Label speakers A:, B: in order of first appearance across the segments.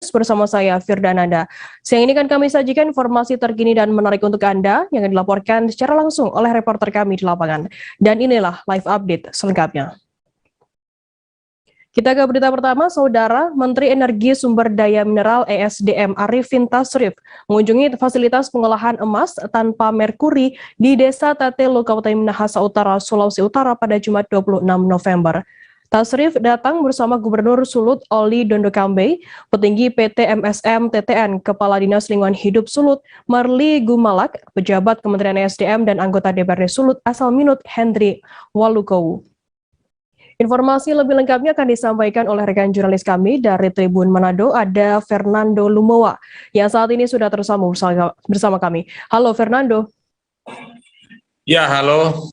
A: bersama saya Firdananda. Siang ini kan kami sajikan informasi terkini dan menarik untuk Anda yang dilaporkan secara langsung oleh reporter kami di lapangan. Dan inilah live update selengkapnya. Kita ke berita pertama, Saudara Menteri Energi Sumber Daya Mineral (ESDM) Arifin Tasrif mengunjungi fasilitas pengolahan emas tanpa merkuri di Desa Tatelo, Kabupaten Minahasa Utara, Sulawesi Utara pada Jumat 26 November. Tasrif datang bersama Gubernur Sulut Oli Dondokambe, petinggi PT MSM TTN, Kepala Dinas Lingkungan Hidup Sulut Marli Gumalak, pejabat Kementerian ESDM dan anggota DPRD Sulut asal Minut Hendri Walukowu. Informasi lebih lengkapnya akan disampaikan oleh rekan jurnalis kami dari Tribun Manado, ada Fernando Lumowa, yang saat ini sudah tersambung bersama kami. Halo Fernando.
B: Ya, halo.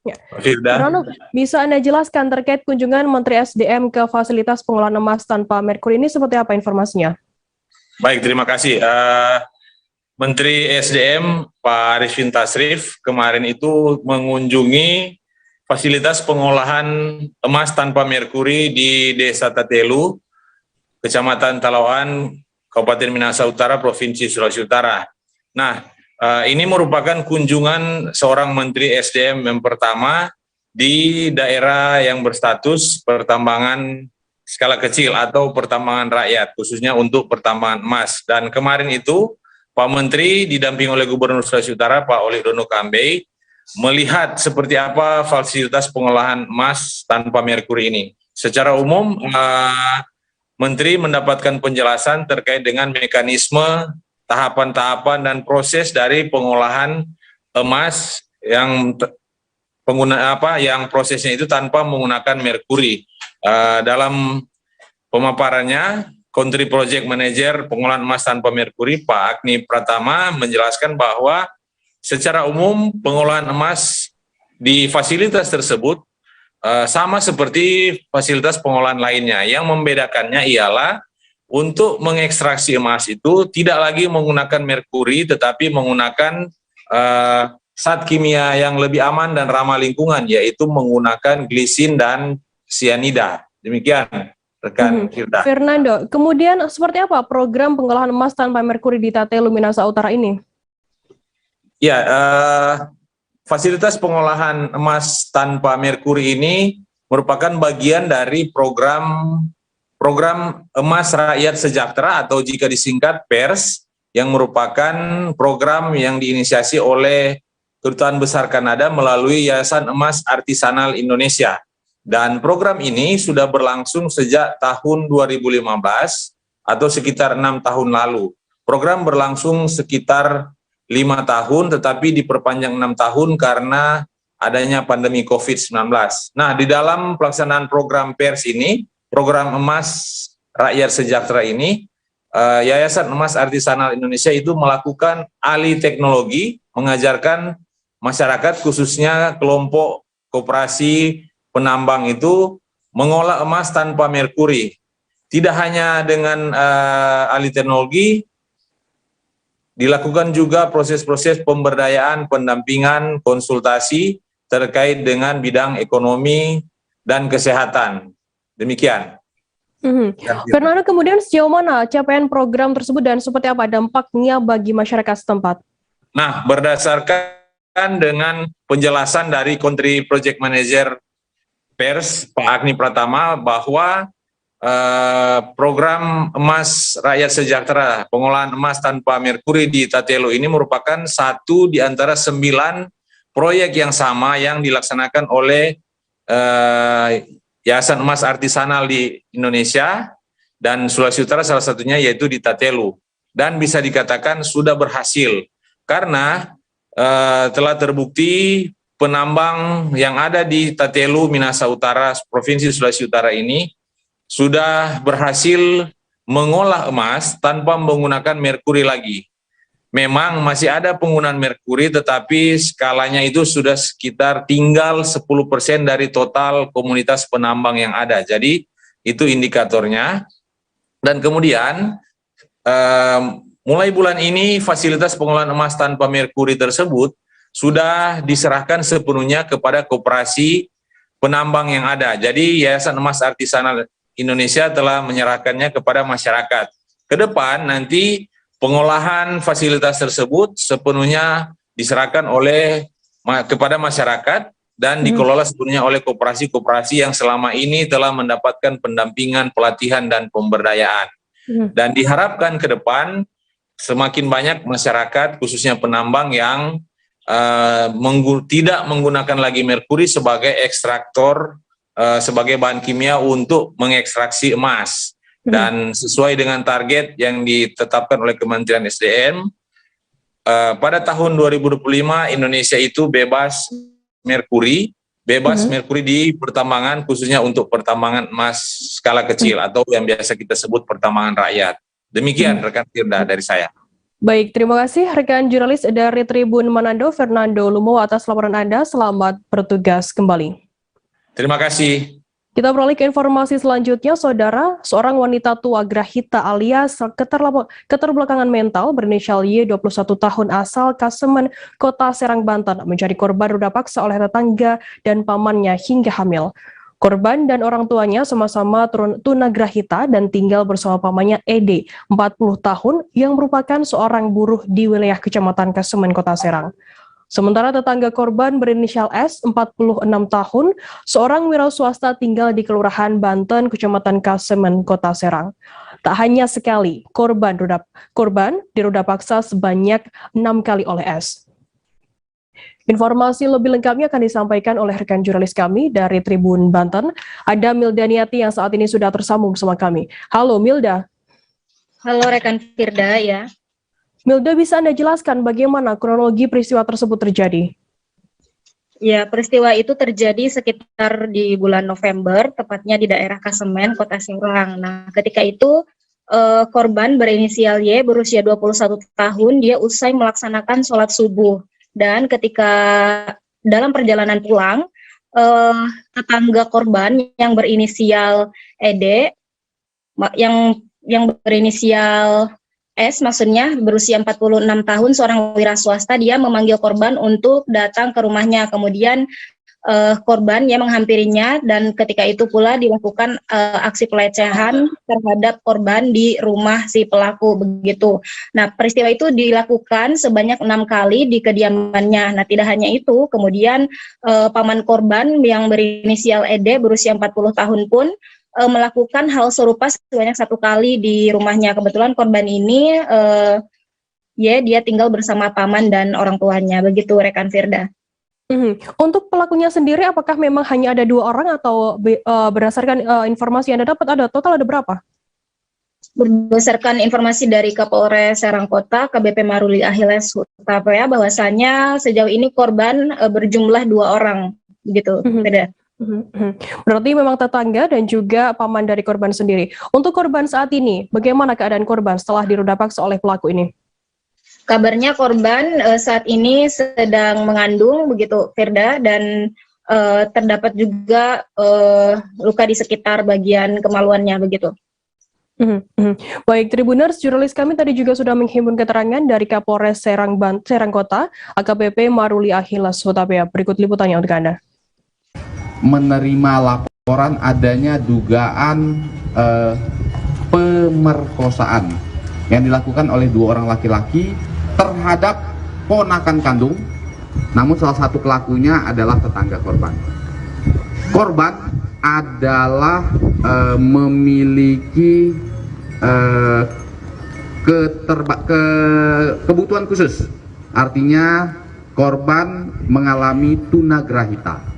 A: Ya. Fernando, bisa Anda jelaskan terkait kunjungan Menteri SDM ke fasilitas pengolahan emas tanpa merkuri ini seperti apa informasinya?
B: Baik, terima kasih. Menteri SDM Pak Arifin Tasrif kemarin itu mengunjungi fasilitas pengolahan emas tanpa merkuri di Desa Tatelu, Kecamatan Talawan, Kabupaten Minahasa Utara, Provinsi Sulawesi Utara. Nah, ini merupakan kunjungan seorang Menteri SDM yang pertama di daerah yang berstatus pertambangan skala kecil atau pertambangan rakyat, khususnya untuk pertambangan emas. Dan kemarin itu Pak Menteri didampingi oleh Gubernur Sulawesi Utara, Pak Oli Dondokambe, melihat seperti apa fasilitas pengolahan emas tanpa merkuri ini. Secara umum, Menteri mendapatkan penjelasan terkait dengan mekanisme, tahapan-tahapan dan proses dari pengolahan emas yang prosesnya itu tanpa menggunakan merkuri. Dalam pemaparannya, Country Project Manager Pengolahan Emas Tanpa Merkuri Pak Agni Pratama menjelaskan bahwa secara umum pengolahan emas di fasilitas tersebut sama seperti fasilitas pengolahan lainnya. Yang membedakannya ialah untuk mengekstraksi emas itu tidak lagi menggunakan merkuri, tetapi menggunakan zat kimia yang lebih aman dan ramah lingkungan, yaitu menggunakan glisin dan sianida. Demikian, rekan Firda.
A: Fernando, kemudian seperti apa program pengolahan emas tanpa merkuri di Tatelu, Minahasa Utara ini?
B: Ya, fasilitas pengolahan emas tanpa merkuri ini merupakan bagian dari program Emas Rakyat Sejahtera atau jika disingkat PERS, yang merupakan program yang diinisiasi oleh Kedutaan Besar Kanada melalui Yayasan Emas Artisanal Indonesia. Dan program ini sudah berlangsung sejak tahun 2015 atau sekitar 6 tahun lalu. Program berlangsung sekitar 5 tahun, tetapi diperpanjang 6 tahun karena adanya pandemi COVID-19. Nah, di dalam pelaksanaan program PERS ini, program Emas Rakyat Sejahtera ini, Yayasan Emas Artisanal Indonesia itu melakukan alih teknologi, mengajarkan masyarakat khususnya kelompok koperasi penambang itu mengolah emas tanpa merkuri. Tidak hanya dengan alih teknologi, dilakukan juga proses-proses pemberdayaan, pendampingan, konsultasi terkait dengan bidang ekonomi dan kesehatan. Demikian.
A: Fernando, kemudian sejauh mana capaian program tersebut dan seperti apa dampaknya bagi masyarakat setempat?
B: Nah, berdasarkan dengan penjelasan dari Country Project Manager PERS, Pak Agni Pratama, bahwa program Emas Rakyat Sejahtera, pengolahan emas tanpa merkuri di Tatelo ini merupakan satu di antara 9 proyek yang sama yang dilaksanakan oleh Yayasan Emas Artisanal di Indonesia dan Sulawesi Utara, salah satunya yaitu di Tatelo. Dan bisa dikatakan sudah berhasil karena telah terbukti penambang yang ada di Tatelo, Minahasa Utara, Provinsi Sulawesi Utara ini sudah berhasil mengolah emas tanpa menggunakan merkuri lagi. Memang masih ada penggunaan merkuri, tetapi skalanya itu sudah sekitar tinggal 10% dari total komunitas penambang yang ada. Jadi itu indikatornya. Dan kemudian mulai bulan ini fasilitas pengolahan emas tanpa merkuri tersebut sudah diserahkan sepenuhnya kepada koperasi penambang yang ada. Jadi Yayasan Emas Artisanal Indonesia telah menyerahkannya kepada masyarakat. ke depan nanti pengolahan fasilitas tersebut sepenuhnya diserahkan kepada masyarakat dan dikelola sepenuhnya oleh koperasi-koperasi yang selama ini telah mendapatkan pendampingan, pelatihan, dan pemberdayaan. Dan diharapkan ke depan semakin banyak masyarakat, khususnya penambang yang tidak menggunakan lagi merkuri sebagai ekstraktor, sebagai bahan kimia untuk mengekstraksi emas. Dan sesuai dengan target yang ditetapkan oleh Kementerian SDM, pada tahun 2025 Indonesia itu bebas merkuri di pertambangan, khususnya untuk pertambangan emas skala kecil atau yang biasa kita sebut pertambangan rakyat. Demikian rekan Firda dari saya.
A: Baik, terima kasih rekan jurnalis dari Tribun Manado, Fernando Lumo, atas laporan Anda. Selamat bertugas kembali.
B: Terima kasih.
A: Kita beralih ke informasi selanjutnya, Saudara. Seorang wanita tua Grahita alias keterbelakangan mental berinisial Y, 21 tahun, asal Kasemen, Kota Serang, Banten, menjadi korban ruda paksa oleh tetangga dan pamannya hingga hamil. Korban dan orang tuanya sama-sama tunagrahita dan tinggal bersama pamannya Ede, 40 tahun, yang merupakan seorang buruh di wilayah Kecamatan Kasemen, Kota Serang. Sementara tetangga korban berinisial S, 46 tahun, seorang wira swasta tinggal di Kelurahan Banten, Kecamatan Kasemen, Kota Serang. Tak hanya sekali, korban diruda paksa sebanyak 6 kali oleh S. Informasi lebih lengkapnya akan disampaikan oleh rekan jurnalis kami dari Tribun Banten. Ada Milda Niati yang saat ini sudah tersambung sama kami. Halo Milda.
C: Halo rekan Firda ya.
A: Milda, bisa Anda jelaskan bagaimana kronologi peristiwa tersebut terjadi?
C: Ya, peristiwa itu terjadi sekitar di bulan November, tepatnya di daerah Kasemen, Kota Serang. Nah, ketika itu korban berinisial Y berusia 21 tahun, dia usai melaksanakan sholat subuh. Dan ketika dalam perjalanan pulang, tetangga korban yang berinisial ED, yang berinisial S, maksudnya berusia 46 tahun, seorang wira swasta, dia memanggil korban untuk datang ke rumahnya. Kemudian korban yang menghampirinya dan ketika itu pula dilakukan aksi pelecehan terhadap korban di rumah si pelaku begitu. Nah, peristiwa itu dilakukan sebanyak 6 kali di kediamannya. Nah, tidak hanya itu, kemudian paman korban yang berinisial ED berusia 40 tahun pun melakukan hal serupa sebanyak 1 kali di rumahnya. Kebetulan korban ini dia tinggal bersama paman dan orang tuanya, begitu rekan Firda.
A: Untuk pelakunya sendiri, apakah memang hanya ada 2 orang atau berdasarkan informasi yang Anda dapat, total ada berapa?
C: Berdasarkan informasi dari Kapolres Serang Kota, KBP Maruli Ahiles Hutapea, bahwasanya sejauh ini korban berjumlah 2 orang, begitu Firda.
A: Berarti memang tetangga dan juga paman dari korban sendiri. Untuk korban saat ini, bagaimana keadaan korban setelah diruda paksa oleh pelaku ini?
C: Kabarnya korban saat ini sedang mengandung, begitu Firda, dan terdapat juga luka di sekitar bagian kemaluannya, begitu.
A: Baik, Tribuners, jurnalis kami tadi juga sudah menghimpun keterangan dari Kapolres Serang Kota, AKBP Maruli Ahiles Hutapea. Berikut liputannya untuk Anda.
D: Menerima laporan adanya dugaan pemerkosaan yang dilakukan oleh 2 orang laki-laki terhadap ponakan kandung, namun salah satu pelakunya adalah tetangga korban. Korban adalah memiliki kebutuhan khusus, artinya korban mengalami tunagrahita.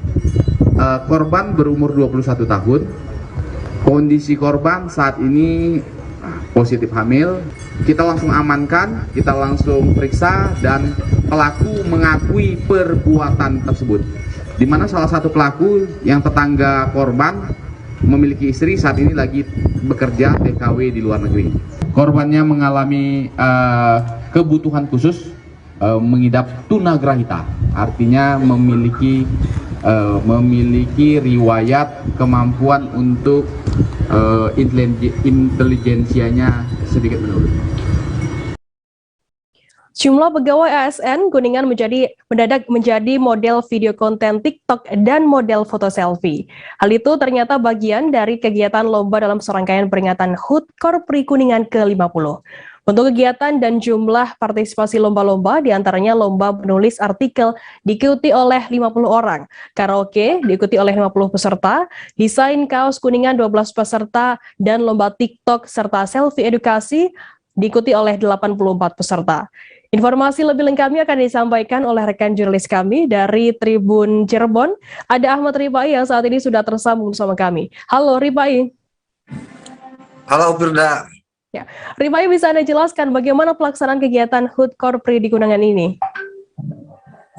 D: Korban berumur 21 tahun, kondisi korban saat ini positif hamil. Kita langsung amankan, kita langsung periksa, dan pelaku mengakui perbuatan tersebut. Di mana salah satu pelaku yang tetangga korban memiliki istri, saat ini lagi bekerja TKW di luar negeri. Korbannya mengalami kebutuhan khusus, mengidap tunagrahita, artinya memiliki riwayat kemampuan untuk intelijensianya sedikit menurun.
A: Jumlah pegawai ASN Kuningan mendadak menjadi model video konten TikTok dan model foto selfie. Hal itu ternyata bagian dari kegiatan lomba dalam serangkaian peringatan HUT Korpri Kuningan ke-50. Untuk kegiatan dan jumlah partisipasi lomba-lomba, diantaranya lomba menulis artikel diikuti oleh 50 orang, karaoke diikuti oleh 50 peserta, desain kaos Kuningan 12 peserta, dan lomba TikTok serta selfie edukasi diikuti oleh 84 peserta. Informasi lebih lengkapnya akan disampaikan oleh rekan jurnalis kami dari Tribun Cirebon. Ada Ahmad Rifai yang saat ini sudah tersambung bersama kami. Halo Rifai.
E: Halo Firda.
A: Ya, Rifai, bisa Anda jelaskan bagaimana pelaksanaan kegiatan HUT Korpri di Kuningan ini?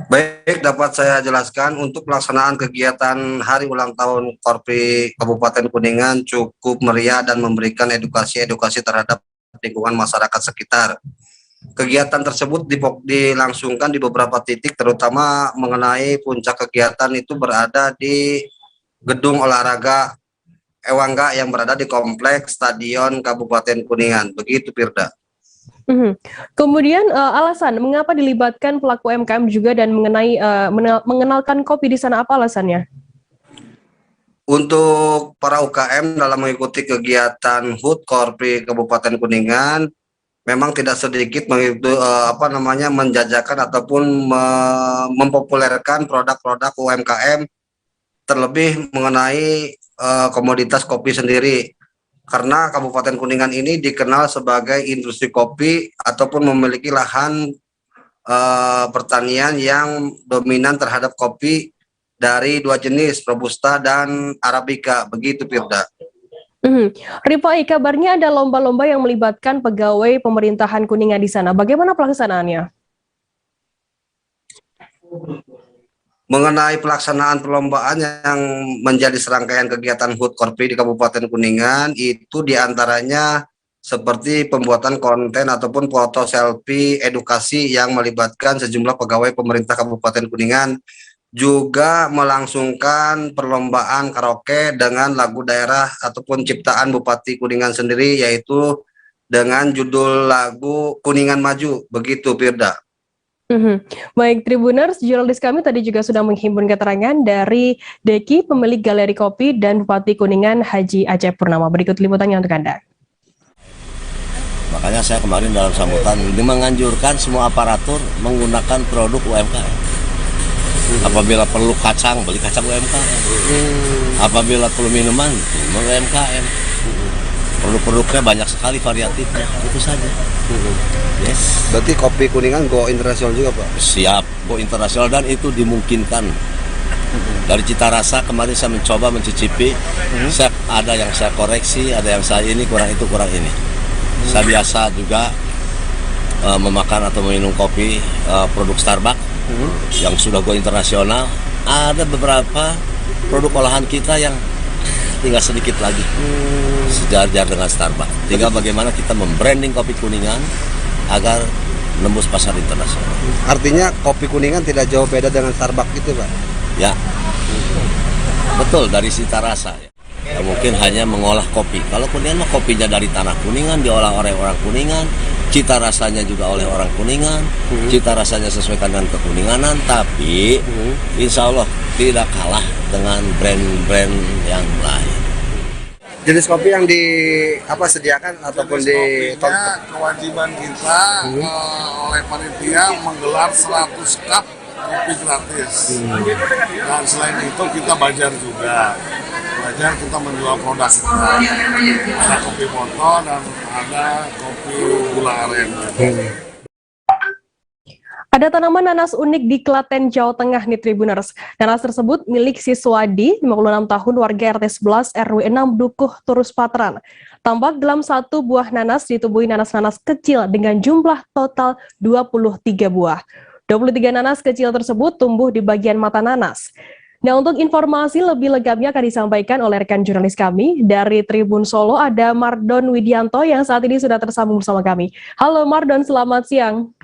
E: Baik, dapat saya jelaskan untuk pelaksanaan kegiatan hari ulang tahun Korpri Kabupaten Kuningan cukup meriah dan memberikan edukasi terhadap lingkungan masyarakat sekitar. Kegiatan tersebut dilangsungkan di beberapa titik, terutama mengenai puncak kegiatan itu berada di Gedung Olahraga Ewangga yang berada di Kompleks Stadion Kabupaten Kuningan. Begitu, Firda.
A: Kemudian alasan mengapa dilibatkan pelaku UMKM juga dan mengenalkan kopi di sana, apa alasannya?
E: Untuk para UKM dalam mengikuti kegiatan HUT Korpri Kabupaten Kuningan, memang tidak sedikit menjajakan ataupun mempopulerkan produk-produk UMKM, terlebih mengenai komoditas kopi sendiri, karena Kabupaten Kuningan ini dikenal sebagai industri kopi ataupun memiliki lahan pertanian yang dominan terhadap kopi dari dua jenis, Robusta dan Arabica. Begitu, Firda.
A: Rifai, kabarnya ada lomba-lomba yang melibatkan pegawai pemerintahan Kuningan di sana. Bagaimana pelaksanaannya?
E: Mengenai pelaksanaan perlombaan yang menjadi serangkaian kegiatan HUT Korpri di Kabupaten Kuningan, itu diantaranya seperti pembuatan konten ataupun foto selfie edukasi yang melibatkan sejumlah pegawai pemerintah Kabupaten Kuningan, juga melangsungkan perlombaan karaoke dengan lagu daerah ataupun ciptaan Bupati Kuningan sendiri, yaitu dengan judul lagu Kuningan Maju. Begitu, Firda.
A: Baik, Tribuners, jurnalis kami tadi juga sudah menghimpun keterangan dari Deki, pemilik Galeri Kopi, dan Bupati Kuningan Haji Aceh Purnama. Berikut liputannya untuk Anda.
F: Makanya saya kemarin dalam sambutan ini menganjurkan semua aparatur menggunakan produk UMKM. Apabila perlu kacang, beli kacang UMKM. Apabila perlu minuman, UMKM. Produk-produknya banyak sekali variatifnya, itu saja. Yes.
E: Berarti kopi Kuningan go internasional juga, Pak?
F: Siap, go internasional, dan itu dimungkinkan. Dari cita rasa kemarin saya mencoba mencicipi, ada yang saya koreksi, ada yang saya ini kurang itu kurang ini. Saya biasa juga memakan atau meminum kopi produk Starbucks yang sudah go internasional. Ada beberapa produk olahan kita yang tinggal sedikit lagi sejajar dengan Starbucks. Tinggal bagaimana kita membranding kopi Kuningan agar menembus pasar internasional.
E: Artinya kopi Kuningan tidak jauh beda dengan Starbucks itu, Pak?
F: Ya, betul, dari cita rasa. Ya, mungkin hanya mengolah kopi. Kalau Kuningan mah kopinya dari tanah Kuningan, diolah oleh orang Kuningan, cita rasanya juga oleh orang Kuningan, cita rasanya sesuaikan dengan kekuninganan, tapi insya Allah tidak kalah dengan brand-brand yang lain.
E: Jenis kopi yang disediakan ataupun
G: kewajiban kita oleh panitia menggelar 100 cup kopi gratis. Dan selain itu kita belajar juga. Kita menjual produk kita. Ada kopi foto dan ada kopi gula aren.
A: Ada tanaman nanas unik di Klaten, Jawa Tengah nih Tribuners. Nanas tersebut milik Siswadi, 56 tahun, warga RT 11 RW 6 Dukuh, Turus Patran. Tampak dalam satu buah nanas ditubuhi nanas-nanas kecil dengan jumlah total 23 buah. 23 nanas kecil tersebut tumbuh di bagian mata nanas. Nah, untuk informasi lebih lengkapnya akan disampaikan oleh rekan jurnalis kami dari Tribun Solo, ada Mardon Widianto yang saat ini sudah tersambung bersama kami. Halo Mardon, selamat siang.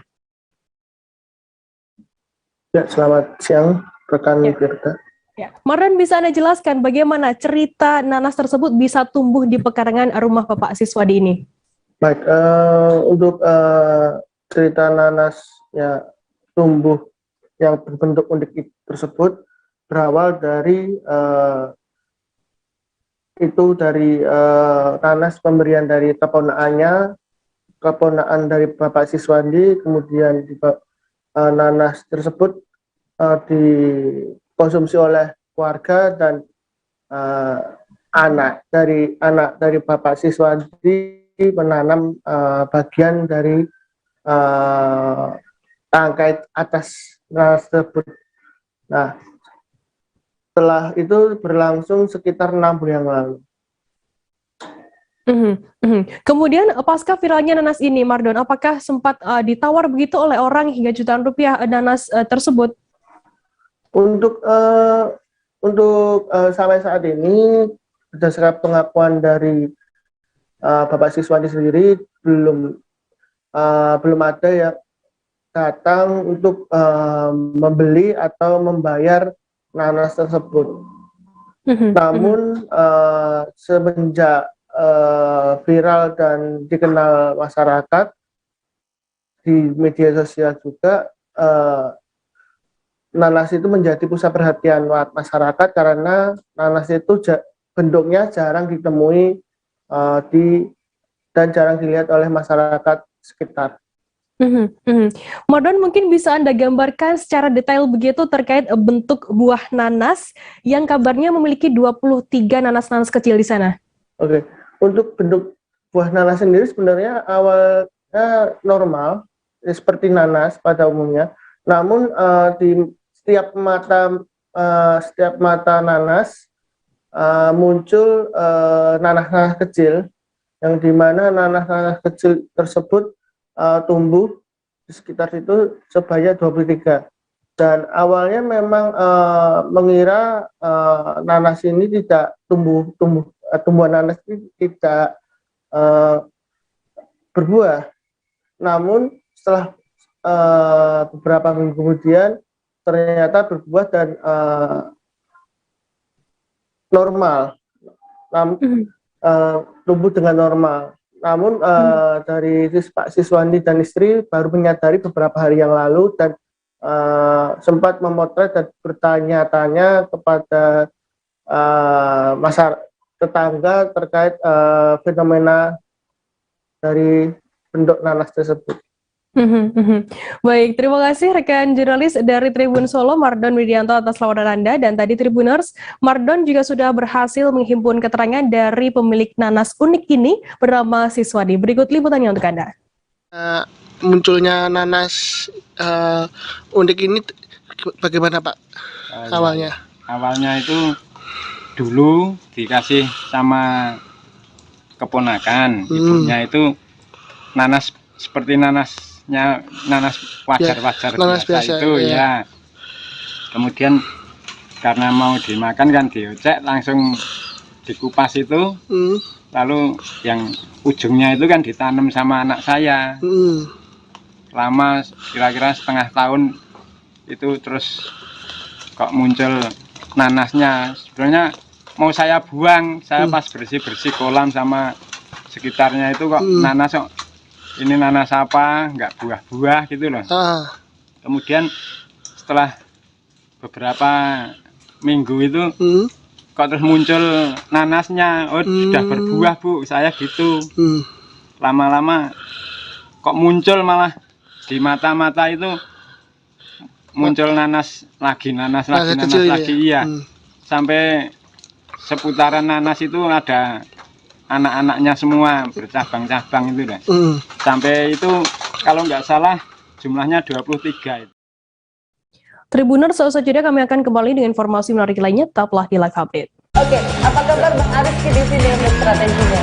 H: Ya, selamat siang, rekan Firda.
A: Ya. Mardon, bisa Anda jelaskan bagaimana cerita nanas tersebut bisa tumbuh di pekarangan rumah Bapak Siswadi ini?
H: Baik, untuk cerita nanas ya tumbuh yang berbentuk unik tersebut berawal dari nanas pemberian dari keponaan dari Bapak Siswandi, kemudian nanas tersebut dikonsumsi oleh keluarga dan anak dari Bapak Siswandi menanam bagian dari tangkai atas nanas tersebut. Nah, setelah itu berlangsung sekitar 6 bulan yang lalu.
A: Kemudian pasca viralnya nanas ini, Mardon, apakah sempat ditawar begitu oleh orang hingga jutaan rupiah nanas tersebut?
H: Untuk sampai saat ini berdasarkan pengakuan dari Bapak Siswandi sendiri belum ada yang datang untuk membeli atau membayar nanas tersebut. Namun semenjak viral dan dikenal masyarakat di media sosial juga, nanas itu menjadi pusat perhatian masyarakat karena nanas itu bentuknya jarang ditemui dan jarang dilihat oleh masyarakat sekitar.
A: Mardon, mungkin bisa Anda gambarkan secara detail begitu terkait bentuk buah nanas yang kabarnya memiliki 23 nanas-nanas kecil di sana.
H: Oke. Untuk bentuk buah nanas sendiri sebenarnya awalnya normal, seperti nanas pada umumnya. Namun di setiap mata nanas muncul nanas-nanas kecil, yang dimana nanas-nanas kecil tersebut tumbuh di sekitar itu sebanyak 23. Dan awalnya memang mengira nanas ini tidak tumbuhan nanas ini tidak berbuah. Namun setelah beberapa minggu kemudian ternyata berbuah dan normal, tumbuh dengan normal. Namun dari Pak Siswandi dan istri baru menyadari beberapa hari yang lalu dan sempat memotret dan bertanya-tanya kepada masyarakat tetangga terkait fenomena dari bentuk nanas tersebut.
A: Baik, terima kasih rekan jurnalis dari Tribun Solo, Mardon Widianto atas laporan Anda. Dan tadi Tribuners, Mardon juga sudah berhasil menghimpun keterangan dari pemilik nanas unik ini bernama Siswandi. Berikut liputannya untuk Anda.
H: Munculnya nanas unik ini bagaimana Pak awalnya?
I: Awalnya itu dulu dikasih sama keponakan, ibunya itu nanas seperti nanas wajar-wajar biasa itu ya. Kemudian karena mau dimakan kan diocek langsung dikupas itu, lalu yang ujungnya itu kan ditanam sama anak saya. Lama kira-kira setengah tahun itu terus kok muncul nanasnya. Sebenarnya mau saya buang, saya pas bersih-bersih kolam sama sekitarnya itu kok nanas kok. Ini nanas apa, nggak buah-buah gitu loh. Kemudian setelah beberapa minggu itu kok terus muncul nanasnya, sudah berbuah Bu, saya gitu. Lama-lama kok muncul malah di mata-mata itu muncul nanas lagi, nanas lagi, iya. Sampai seputaran nanas itu ada anak-anaknya semua bercabang-cabang itu deh. Sampai itu kalau nggak salah jumlahnya 23 itu.
A: Tribuners, saat saja kami akan kembali dengan informasi menarik lainnya, tetaplah di Live Update.
J: Oke, apa kabar Bang Aris di sini untuk strateginya?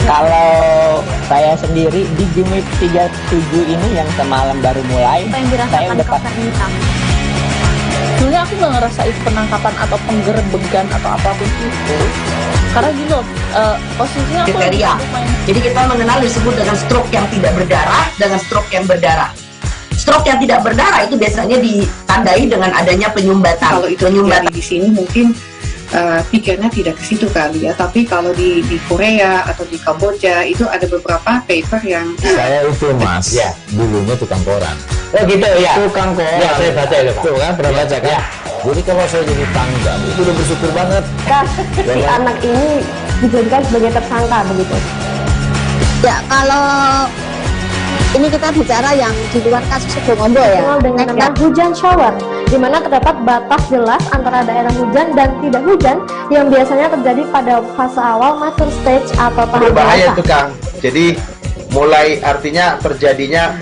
K: Kalau saya sendiri di Gimik 37 ini yang semalam baru mulai, saya udah pasti.
J: Sebenarnya aku nggak ngerasa itu penangkapan atau penggerbegan atau apapun itu, karena gitu posisinya aku
L: kriteria. Jadi kita mengenal disebut dengan stroke yang tidak berdarah dengan stroke yang berdarah. Stroke yang tidak berdarah itu biasanya ditandai dengan adanya penyumbatan. Kalau itu penyumbatan di sini mungkin
M: pikirnya tidak ke situ kali ya, tapi kalau di Korea atau di Kamboja itu ada beberapa paper yang
N: saya itu mas ya dulunya tukang koran. Oh gitu ya, tukang koran ya, saya baca itu tuh kan, pernah baca kan ya. Jadi kalau saya jadi tanggap itu udah bersyukur banget
O: si anak ini dijadikan sebagai tersangka begitu ya. Kalau ini kita bicara yang di luar kasus Situbondo ya, dengan nama hujan shower, di mana terdapat batas jelas antara daerah hujan dan tidak hujan yang biasanya terjadi pada fase awal mature stage atau tahap
P: berbahaya itu Kang. Jadi mulai artinya terjadinya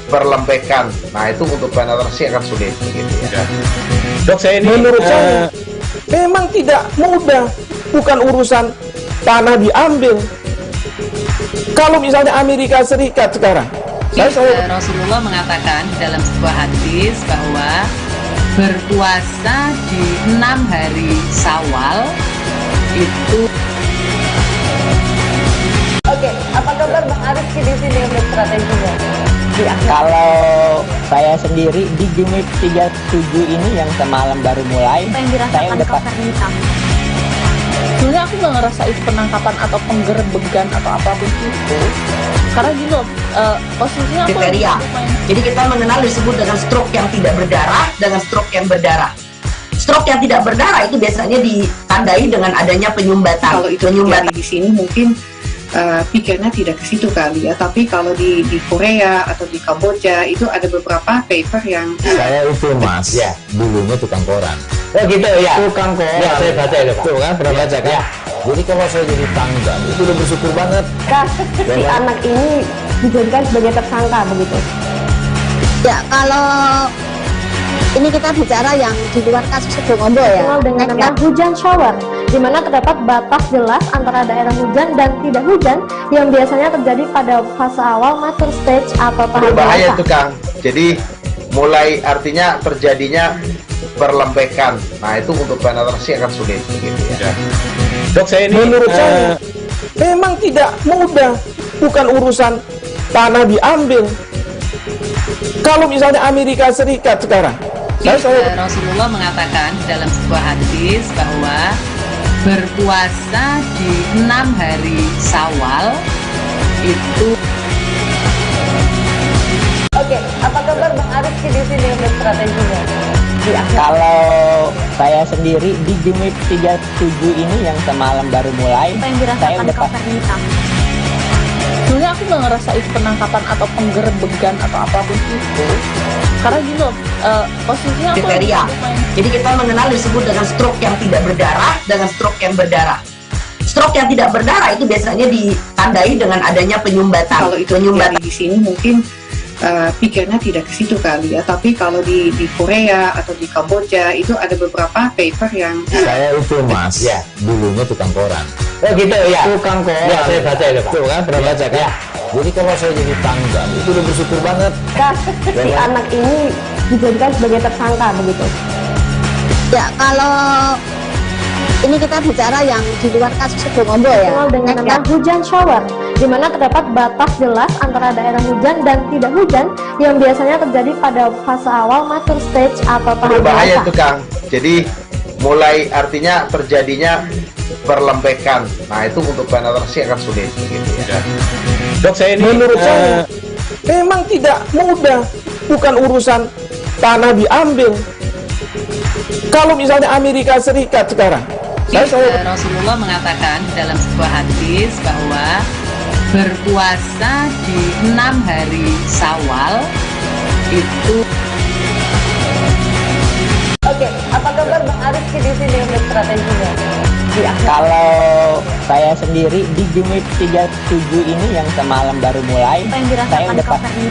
P: perlembekan. Nah itu untuk penetrasi akan sulit gitu ya.
N: Dok, saya ini
Q: menurut saya memang tidak mudah, bukan urusan tanah diambil. Kalau misalnya Amerika Serikat sekarang,
R: Rasulullah mengatakan dalam sebuah hadis bahwa berpuasa di 6 hari Syawal itu.
O: Oke, apa kabar Bang Arif di sini dengan strateginya?
K: Kalau saya sendiri di Jumit 37 ini yang semalam baru mulai, saya udah pasti.
J: Sebenarnya aku nggak ngerasa itu penangkapan atau penggerbegan atau apapun itu, karena gini loh, posisinya aku
L: kriteria. Jadi kita mengenal disebut dengan stroke yang tidak berdarah dengan stroke yang berdarah. Stroke yang tidak berdarah itu biasanya ditandai dengan adanya penyumbatan.
M: Kalau itu penyumbatan di sini mungkin pikirnya tidak ke situ kali ya, tapi kalau di Korea atau di Kamboja itu ada beberapa paper yang
N: saya itu mas ya dulunya tukang koran. Oh gitu ya, tukang koran ya, saya baca itu tuh kan, pernah baca kan ya. Jadi kalau saya jadi tanggap itu udah bersyukur banget
O: si anak ini dijadikan sebagai tersangka begitu ya. Kalau ini kita bicara yang di luar kasus Situbondo ya, dengan nama hujan shower, di mana terdapat batas jelas antara daerah hujan dan tidak hujan yang biasanya terjadi pada fase awal mature stage atau tahap
P: berbahaya itu Kang. Jadi mulai artinya terjadinya perlembekan. Nah itu untuk penetrasi akan sulit gitu ya.
N: Dok, saya ini
Q: menurut saya memang tidak mudah, bukan urusan tanah diambil. Kalau misalnya Amerika Serikat sekarang,
R: Rasulullah mengatakan dalam sebuah hadis bahwa berpuasa di 6 hari Syawal itu.
O: Oke, apa kabar Bang Arif di sini dengan strateginya?
K: Kalau saya sendiri di Jumit 37 ini yang semalam baru mulai, saya udah pasti.
J: Sebenarnya aku nggak ngerasa itu penangkapan atau penggerbegan atau apapun itu, karena gini loh, posisinya
L: kriteria. Jadi kita mengenal disebut dengan stroke yang tidak berdarah dengan stroke yang berdarah. Stroke yang tidak berdarah itu biasanya ditandai dengan adanya penyumbatan.
M: Kalau itu penyumbatan di sini mungkin pikirnya tidak ke situ kali ya, tapi kalau di Korea atau di Kamboja itu ada beberapa paper yang
N: saya itu mas ya dulunya tukang koran. Oh gitu ya, tukang koran ya, saya baca itu tuh kan, pernah baca kan ya. Jadi kalau saya jadi tanggap itu udah bersyukur banget
O: si anak ini dijadikan sebagai tersangka begitu ya. Kalau ini kita bicara yang di luar kasus Situbondo ya, dengan nama hujan shower, di mana terdapat batas jelas antara daerah hujan dan tidak hujan yang biasanya terjadi pada fase awal mature stage atau tahap
P: berbahaya itu Kang. Jadi mulai artinya terjadinya perlembekan. Nah itu untuk penetrasi akan sulit gitu ya.
N: Dok, saya ini
Q: menurut saya memang tidak mudah, bukan urusan tanah diambil. Kalau misalnya Amerika Serikat sekarang,
R: Rasulullah mengatakan dalam sebuah hadis bahwa berpuasa di 6 hari Syawal itu.
O: Oke, apa kabar Bang Arif di sini dengan strateginya?
K: Kalau saya sendiri di Jumit 37 ini yang semalam baru mulai, saya udah pasti.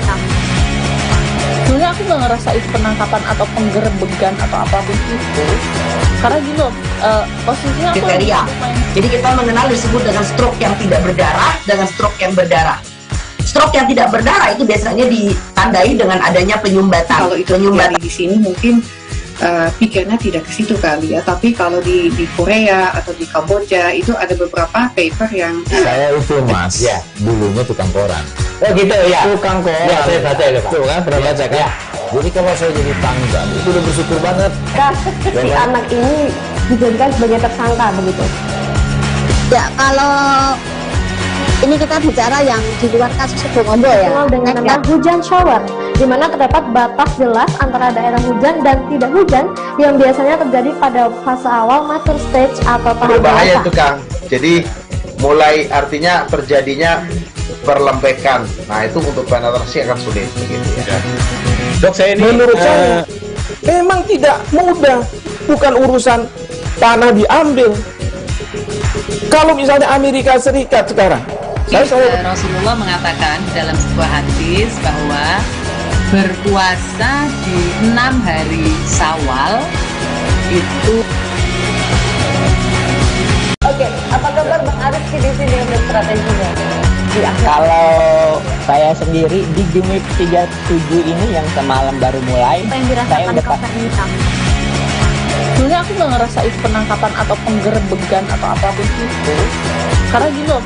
J: Sebenarnya aku nggak ngerasa itu penangkapan atau penggerbegan atau apapun itu, karena gini loh, posisinya
L: kriteria. Jadi kita mengenal disebut dengan stroke yang tidak berdarah dengan stroke yang berdarah. Stroke yang tidak berdarah itu biasanya ditandai dengan adanya penyumbatan.
M: Kalau itu penyumbatan di sini mungkin pikirnya tidak ke situ kali ya, tapi kalau di Korea atau di Kamboja itu ada beberapa paper yang
N: saya itu mas ya dulunya tukang koran. Oh gitu ya, tukang koran ya, saya baca itu tuh kan, pernah baca kan ya. Jadi kalau saya jadi tanggap itu udah bersyukur banget
O: si anak ini dijadikan sebagai tersangka begitu. Ya, kalau ini kita bicara yang di luar kasus Situbondo ya, dengan nama hujan shower, di mana terdapat batas jelas antara daerah hujan dan tidak hujan yang biasanya terjadi pada fase awal mature stage atau tahap
P: berbahaya
O: dewasa.
P: itu Kang. Jadi mulai artinya terjadinya perlembekan. Nah itu untuk penetrasi akan sulit begitu ya.
B: Dok, saya ini
Q: Menurut saya memang tidak mudah, bukan urusan tanah diambil. Kalau misalnya Amerika Serikat sekarang,
R: Rasulullah mengatakan dalam sebuah hadis bahwa berpuasa di 6 hari Syawal itu.
J: Oke, apa kabar Bang Arif di sini untuk strateginya?
K: Kalau saya sendiri di Gimik 37 ini yang semalam baru mulai,
O: Apa yang
K: saya
O: dirasakan
K: udah
O: Kapten Hitam?
J: Sebenarnya aku nggak ngerasain penangkapan atau penggerebegan atau apapun itu, karena gini loh,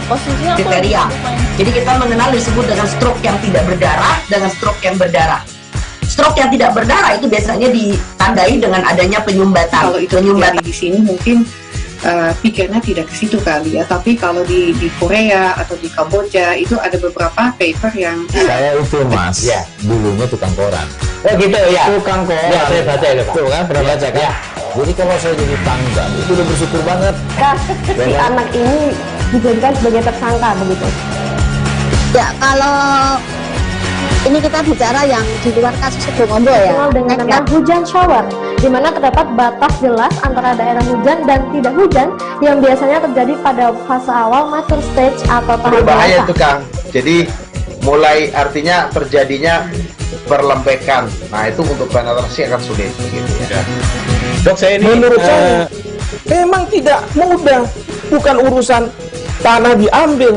J: posisinya aku lagi
L: Kriteria.
J: main.
L: Jadi kita mengenal disebut dengan stroke yang tidak berdarah dengan stroke yang berdarah. Stroke yang tidak berdarah itu biasanya ditandai dengan adanya penyumbatan.
M: Kalau itu terjadi di sini mungkin pikirnya tidak ke situ kali ya, tapi kalau di Korea atau di Kamboja itu ada beberapa paper yang
N: Saya itu Mas, ya dulunya tukang koran. Oh gitu ya. Tukang koran. Ya saya baca itu Pak. Tuh kan pernah baca kan? Ya. Jadi kalau saya jadi tanggal itu udah bersyukur banget.
O: Si anak ini dijadikan sebagai tersangka begitu. Ya, kalau ini kita bicara yang di luar kasus Situbondo ya, dengan nama hujan shower, di mana terdapat batas jelas antara daerah hujan dan tidak hujan yang biasanya terjadi pada fase awal mature stage atau tahap
P: Berbahaya
O: dewasa.
P: itu Kang. Jadi mulai artinya terjadinya perlembekan. Nah itu untuk penetrasi akan sulit begitu ya.
B: Dok, saya ini
Q: menurut saya memang tidak mudah, bukan urusan tanah diambil.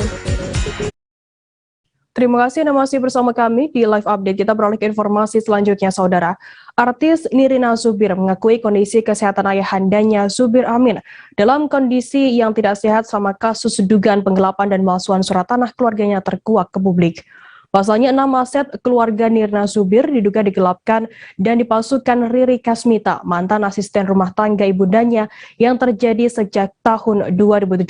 A: Terima kasih Anda masih bersama kami di Live Update. Kita beralih ke informasi selanjutnya, Saudara. Artis Nirina Zubir mengakui kondisi kesehatan ayahandanya Zubir Amin dalam kondisi yang tidak sehat selama kasus dugaan penggelapan dan pemalsuan surat tanah keluarganya terkuak ke publik. Pasalnya 6 aset keluarga Nirina Zubir diduga digelapkan dan dipalsukan Riri Kasmita, mantan asisten rumah tangga ibundanya yang terjadi sejak tahun 2017.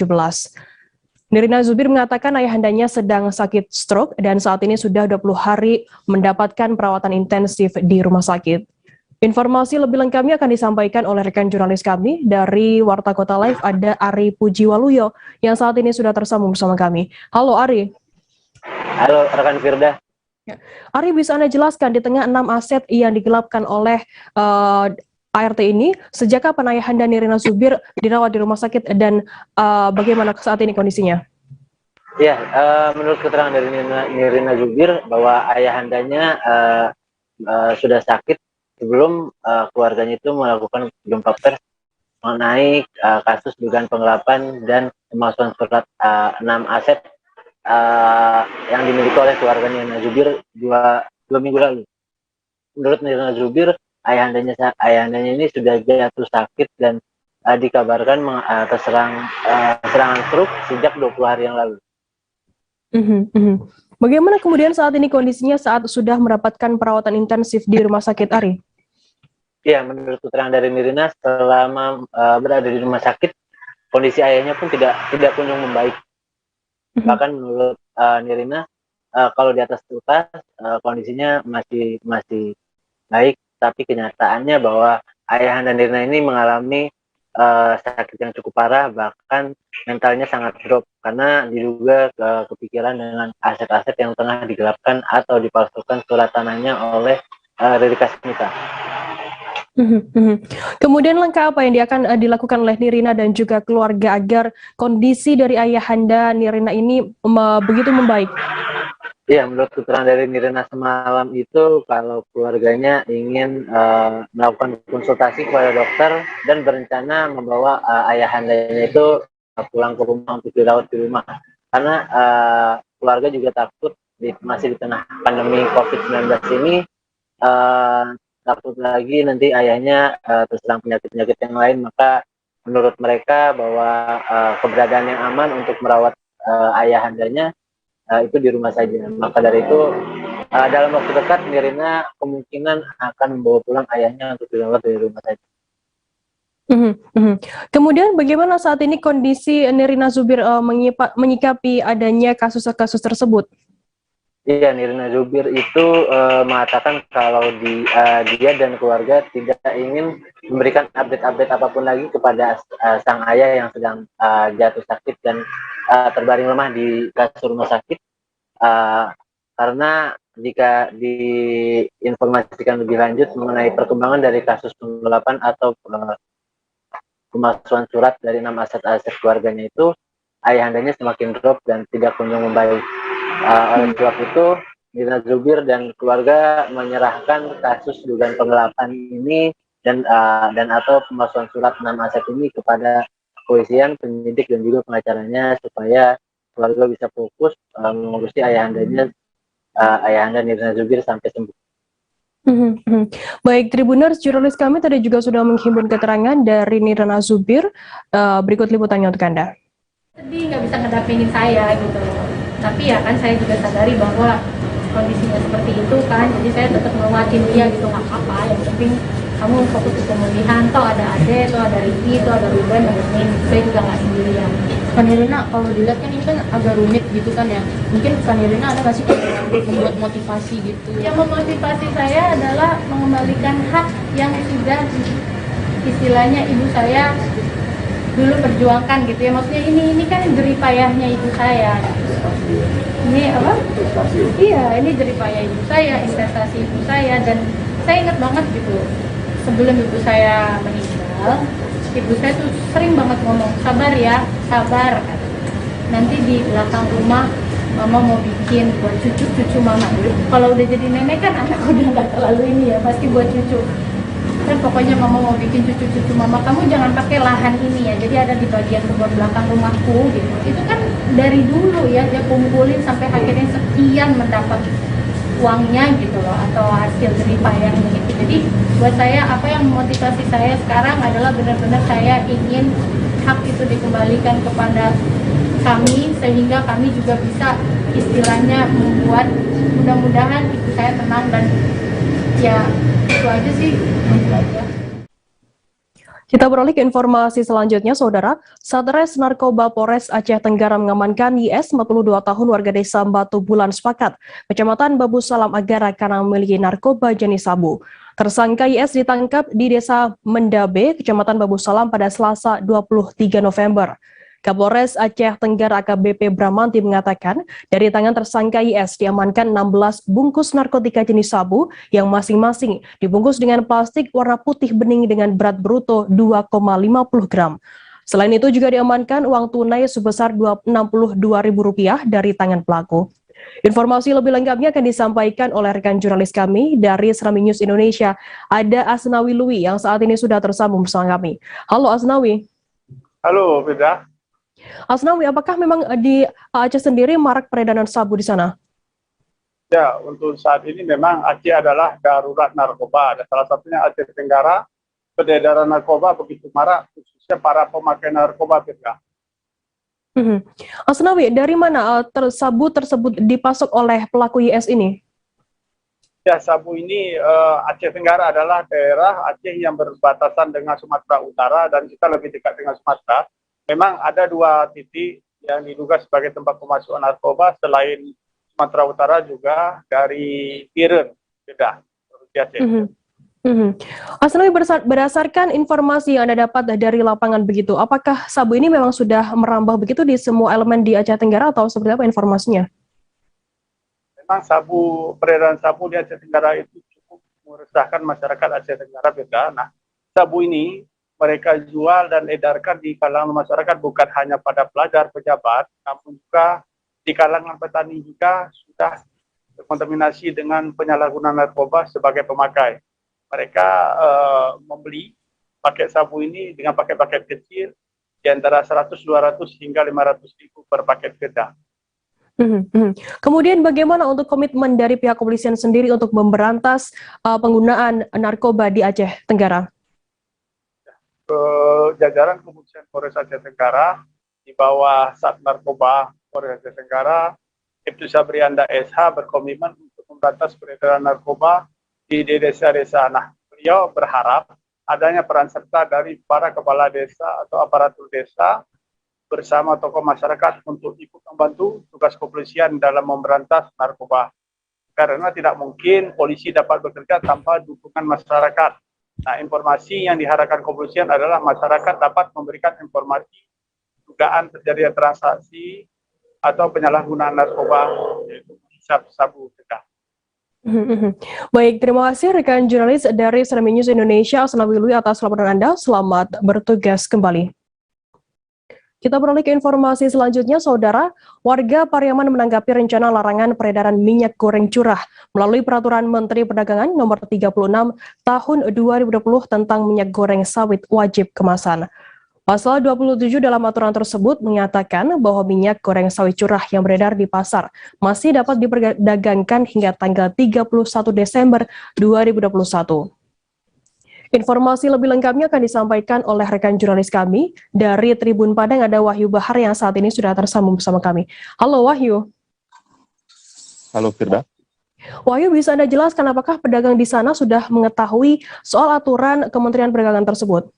A: Nirina Zubir mengatakan ayahandanya sedang sakit stroke dan saat ini sudah 20 hari mendapatkan perawatan intensif di rumah sakit. Informasi lebih lengkapnya akan disampaikan oleh rekan jurnalis kami dari Warta Kota Live, ada Ari Pujiwaluyo yang saat ini sudah tersambung bersama kami. Halo Ari.
S: Halo rekan Firda.
A: Ari, bisa Anda jelaskan di tengah 6 aset yang digelapkan oleh ART ini, sejak kapan ayahanda Nirina Zubir dirawat di rumah sakit dan bagaimana saat ini kondisinya?
S: Ya, menurut keterangan dari Nirina Zubir bahwa ayahandanya sudah sakit sebelum keluarganya itu melakukan jumpa pers mengenai kasus dugaan penggelapan dan pemalsuan surat 6 aset yang dimiliki oleh keluarga Nirina Zubir dua minggu lalu. Menurut Nirina Zubir, ayahandanya ini sudah jatuh sakit dan dikabarkan terserang serangan stroke sejak 20 hari yang lalu.
A: Bagaimana kemudian saat ini kondisinya saat sudah mendapatkan perawatan intensif di rumah sakit, Ari?
S: Ya, menurut keterangan dari Nirina, selama berada di rumah sakit, kondisi ayahnya pun tidak kunjung membaik. Bahkan menurut Nirina, kalau di atas kertas kondisinya masih baik, tapi kenyataannya bahwa ayahanda Nirina ini mengalami sakit yang cukup parah, bahkan mentalnya sangat drop karena diduga kepikiran dengan aset-aset yang tengah digelapkan atau dipalsukan surat tanahnya oleh Riri Kasmita.
A: Kemudian langkah apa yang akan dilakukan oleh Nirina dan juga keluarga agar kondisi dari ayahanda Nirina ini begitu membaik?
S: Iya, menurut keterangan dari Nirina semalam itu kalau keluarganya ingin melakukan konsultasi kepada dokter dan berencana membawa ayahandanya itu pulang ke rumah untuk dirawat di rumah karena keluarga juga takut masih di tengah pandemi COVID-19 ini takut lagi nanti ayahnya terserang penyakit-penyakit yang lain, maka menurut mereka bahwa keberadaan yang aman untuk merawat ayahandanya itu di rumah saja. Maka dari itu dalam waktu dekat Nirina kemungkinan akan membawa pulang ayahnya untuk dirawat di rumah saja.
A: Kemudian bagaimana saat ini kondisi Nirina Zubir menyikapi adanya kasus-kasus tersebut?
S: Iya, Nirina Zubir itu mengatakan kalau dia dan keluarga tidak ingin memberikan update-update apapun lagi kepada sang ayah yang sedang jatuh sakit dan terbaring lemah di kasur rumah sakit, karena jika diinformasikan lebih lanjut mengenai perkembangan dari kasus penggelapan atau pemalsuan surat dari 6 aset-aset keluarganya itu, ayahandanya semakin drop dan tidak kunjung membaik. Oleh sebab itu, Nirina Zubir dan keluarga menyerahkan kasus dugaan penggelapan ini dan atau pemalsuan surat 6 aset ini kepada kepolisian, penyidik dan juga pengacaranya supaya keluarga bisa fokus mengurusi ayahanda Nirina Zubir sampai sembuh.
A: Baik, Tribuners, jurnalis kami tadi juga sudah menghimpun keterangan dari Nirina Zubir. Berikut liputannya untuk Anda.
T: Sedih nggak bisa ngedampingin saya gitu. Tapi ya kan saya juga sadari bahwa kondisinya seperti itu kan, jadi saya tetap menguatin dia gitu, nggak apa-apa, yang penting kamu fokus ke pemulihan, toh ada Ade, toh ada Riki, toh ada Ruben, ada Min, saya juga nggak sendirian.
J: Kan Nirina, kalau dilihat kan ini kan agak rumit gitu kan ya, mungkin kan Nirina ada nggak sih membuat motivasi gitu?
T: Yang memotivasi saya adalah mengembalikan hak yang sudah istilahnya ibu saya dulu perjuangkan gitu ya, maksudnya ini kan jeripayahnya ibu saya gitu. Ini apa? Iya, ini jeripayah ibu saya, investasi ibu saya, dan saya ingat banget gitu sebelum ibu saya meninggal, ibu saya tuh sering banget ngomong, sabar ya, sabar, nanti di belakang rumah mama mau bikin buat cucu mama. Kalau udah jadi nenek kan anak udah nggak terlalu ini ya, pasti buat cucu. Dan pokoknya mama mau bikin cucu mama, kamu jangan pakai lahan ini ya, jadi ada di bagian kebun belakang rumahku gitu. Itu kan dari dulu ya, dia kumpulin sampai akhirnya sekian mendapat uangnya gitu loh, atau hasil jeripayahnya gitu. Jadi buat saya, apa yang memotivasi saya sekarang adalah benar-benar saya ingin hak itu dikembalikan kepada kami, sehingga kami juga bisa istilahnya membuat, mudah-mudahan ibu saya tenang, dan ya itu aja sih.
A: Kita beralih ke informasi selanjutnya, Saudara. Satres Narkoba Polres Aceh Tenggara mengamankan YS 42 tahun warga desa Batu Bulan Sepakat, Kecamatan Babu Salam Agara karena memiliki narkoba jenis sabu. Tersangka YS ditangkap di desa Mendabe, Kecamatan Babu Salam pada Selasa 23 November. Kapolres Aceh Tenggara AKBP Bramanti mengatakan, dari tangan tersangka IS diamankan 16 bungkus narkotika jenis sabu yang masing-masing dibungkus dengan plastik warna putih bening dengan berat bruto 2,50 gram. Selain itu juga diamankan uang tunai sebesar Rp62.000 dari tangan pelaku. Informasi lebih lengkapnya akan disampaikan oleh rekan jurnalis kami dari Serambi News Indonesia. Ada Asnawi Lui yang saat ini sudah tersambung bersama kami. Halo Asnawi.
U: Halo Beda.
A: Asnawi, apakah memang di Aceh sendiri marak peredaran sabu di sana?
U: Ya, untuk saat ini memang Aceh adalah darurat narkoba. Ada salah satunya Aceh Tenggara, peredaran narkoba begitu marak, khususnya para pemakai narkoba, Beda.
A: Asnawi, dari mana sabu tersebut dipasok oleh pelaku IS ini?
U: Ya, sabu ini Aceh Tenggara adalah daerah Aceh yang berbatasan dengan Sumatera Utara dan kita lebih dekat dengan Sumatera. Memang ada 2 titik yang diduga sebagai tempat pemasukan narkoba selain Sumatera Utara juga dari Piren, Beda.
A: Asnawi, berdasarkan informasi yang Anda dapat dari lapangan begitu, apakah sabu ini memang sudah merambah begitu di semua elemen di Aceh Tenggara atau seperti apa informasinya?
U: Memang peredaran sabu di Aceh Tenggara itu cukup meresahkan masyarakat Aceh Tenggara, Beda. Nah, sabu ini mereka jual dan edarkan di kalangan masyarakat bukan hanya pada pelajar, pejabat, namun juga di kalangan petani juga sudah terkontaminasi dengan penyalahgunaan narkoba sebagai pemakai. Mereka membeli paket sabu ini dengan paket-paket kecil di antara 100, 200 hingga 500 ribu per paket Beda.
A: Kemudian bagaimana untuk komitmen dari pihak kepolisian sendiri untuk memberantas penggunaan narkoba di Aceh Tenggara?
U: Jajaran Kepolisian Polres Aceh Tenggara di bawah Sat Narkoba Polres Aceh Tenggara, Ibtu Sabrianda SH berkomitmen untuk memberantas peredaran narkoba di desa-desa. Nah, beliau berharap adanya peran serta dari para kepala desa atau aparatur desa bersama tokoh masyarakat untuk ikut membantu tugas kepolisian dalam memberantas narkoba. Karena tidak mungkin polisi dapat bekerja tanpa dukungan masyarakat. Nah, informasi yang diharapkan kepolisian adalah masyarakat dapat memberikan informasi dugaan terjadinya transaksi atau penyalahgunaan narkoba, yaitu sabu cegah.
A: Baik, terima kasih rekan jurnalis dari Serambi News Indonesia, Asna Wilwi atas laporan Anda. Selamat bertugas kembali. Kita beralih ke informasi selanjutnya, Saudara. Warga Pariaman menanggapi rencana larangan peredaran minyak goreng curah melalui Peraturan Menteri Perdagangan Nomor 36 Tahun 2020 tentang minyak goreng sawit wajib kemasan. Pasal 27 dalam aturan tersebut menyatakan bahwa minyak goreng sawit curah yang beredar di pasar masih dapat diperdagangkan hingga tanggal 31 Desember 2021. Informasi lebih lengkapnya akan disampaikan oleh rekan jurnalis kami dari Tribun Padang, ada Wahyu Bahar yang saat ini sudah tersambung bersama kami. Halo Wahyu.
C: Halo Firda.
A: Wahyu, bisa Anda jelaskan apakah pedagang di sana sudah mengetahui soal aturan Kementerian Perdagangan tersebut?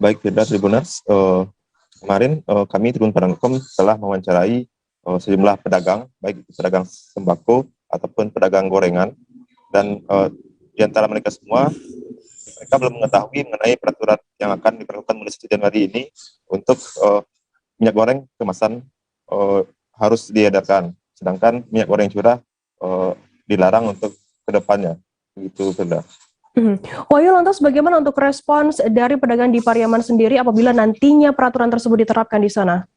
C: Baik Firda, Tribuners. Kemarin kami Tribun Padang.com telah mewawancarai sejumlah pedagang, baik itu pedagang sembako ataupun pedagang gorengan. Dan di antara mereka semua, mereka belum mengetahui mengenai peraturan yang akan diberlakukan mulai 1 Januari ini untuk minyak goreng kemasan harus diedarkan, sedangkan minyak goreng curah dilarang untuk kedepannya. Begitu, Firda.
A: Wahyu, lantas bagaimana untuk respons dari pedagang di Pariaman sendiri apabila nantinya peraturan tersebut diterapkan di sana?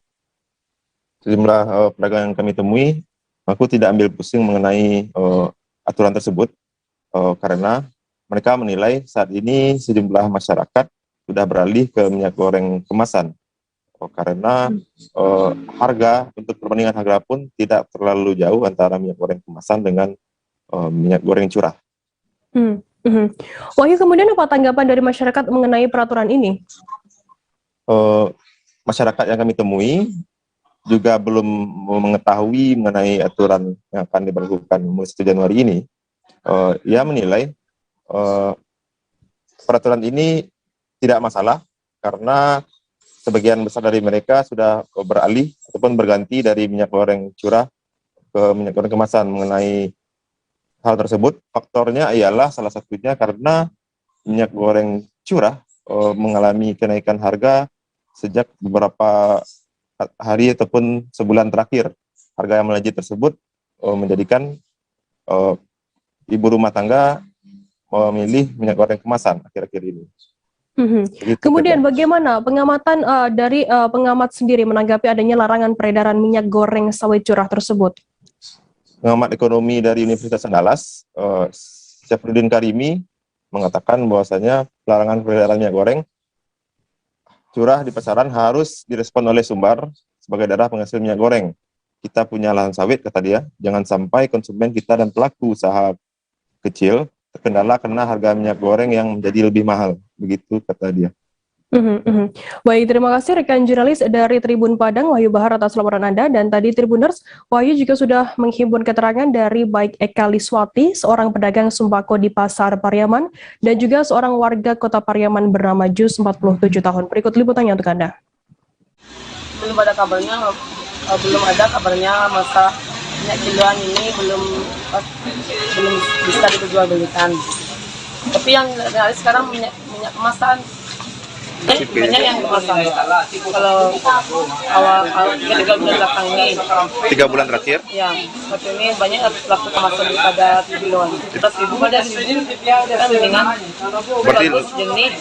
C: Sejumlah pedagang yang kami temui, aku tidak ambil pusing mengenai aturan tersebut. Karena mereka menilai saat ini sejumlah masyarakat sudah beralih ke minyak goreng kemasan. Karena harga, untuk perbandingan harga pun tidak terlalu jauh antara minyak goreng kemasan dengan minyak goreng curah.
A: Wahyu, kemudian apa tanggapan dari masyarakat mengenai peraturan ini?
C: Masyarakat yang kami temui juga belum mengetahui mengenai aturan yang akan diberlakukan mulai 1 Januari ini. Ia menilai peraturan ini tidak masalah karena sebagian besar dari mereka sudah beralih ataupun berganti dari minyak goreng curah ke minyak goreng kemasan. Mengenai hal tersebut, faktornya ialah salah satunya karena minyak goreng curah mengalami kenaikan harga sejak beberapa hari ataupun sebulan terakhir. Harga yang melejit tersebut menjadikan ibu rumah tangga memilih minyak goreng kemasan akhir-akhir ini.
A: Kemudian bagaimana pengamatan dari pengamat sendiri menanggapi adanya larangan peredaran minyak goreng sawit curah tersebut?
C: Pengamat ekonomi dari Universitas Andalas, Syafruddin Karimi, mengatakan bahwasanya larangan peredaran minyak goreng curah di pasaran harus direspon oleh Sumbar sebagai daerah penghasil minyak goreng. Kita punya lahan sawit, kata dia, jangan sampai konsumen kita dan pelaku usaha kecil terkendala karena harga minyak goreng yang menjadi lebih mahal. Begitu kata dia.
A: Baik, terima kasih rekan jurnalis dari Tribun Padang, Wahyu Bahar atas laporan Anda. Dan tadi Tribuners, Wahyu juga sudah menghimpun keterangan dari baik Eka Liswati, seorang pedagang sembako di Pasar Pariaman, dan juga seorang warga Kota Pariaman bernama Jus, 47 tahun. Berikut liputannya untuk Anda.
V: Belum ada kabarnya masa minyak kiloan ini belum bisa diperjualbelikan. Tapi yang dari sekarang minyak kemasan banyak yang kemasan. Kalau awal 3 bulan belakang ini.
C: 3 bulan terakhir?
V: Ya, seperti ini banyak pelaku kemasan daripada kiloan. Kita 1.000 pada 1.000 kita mendingan.
C: Berarti
V: jenis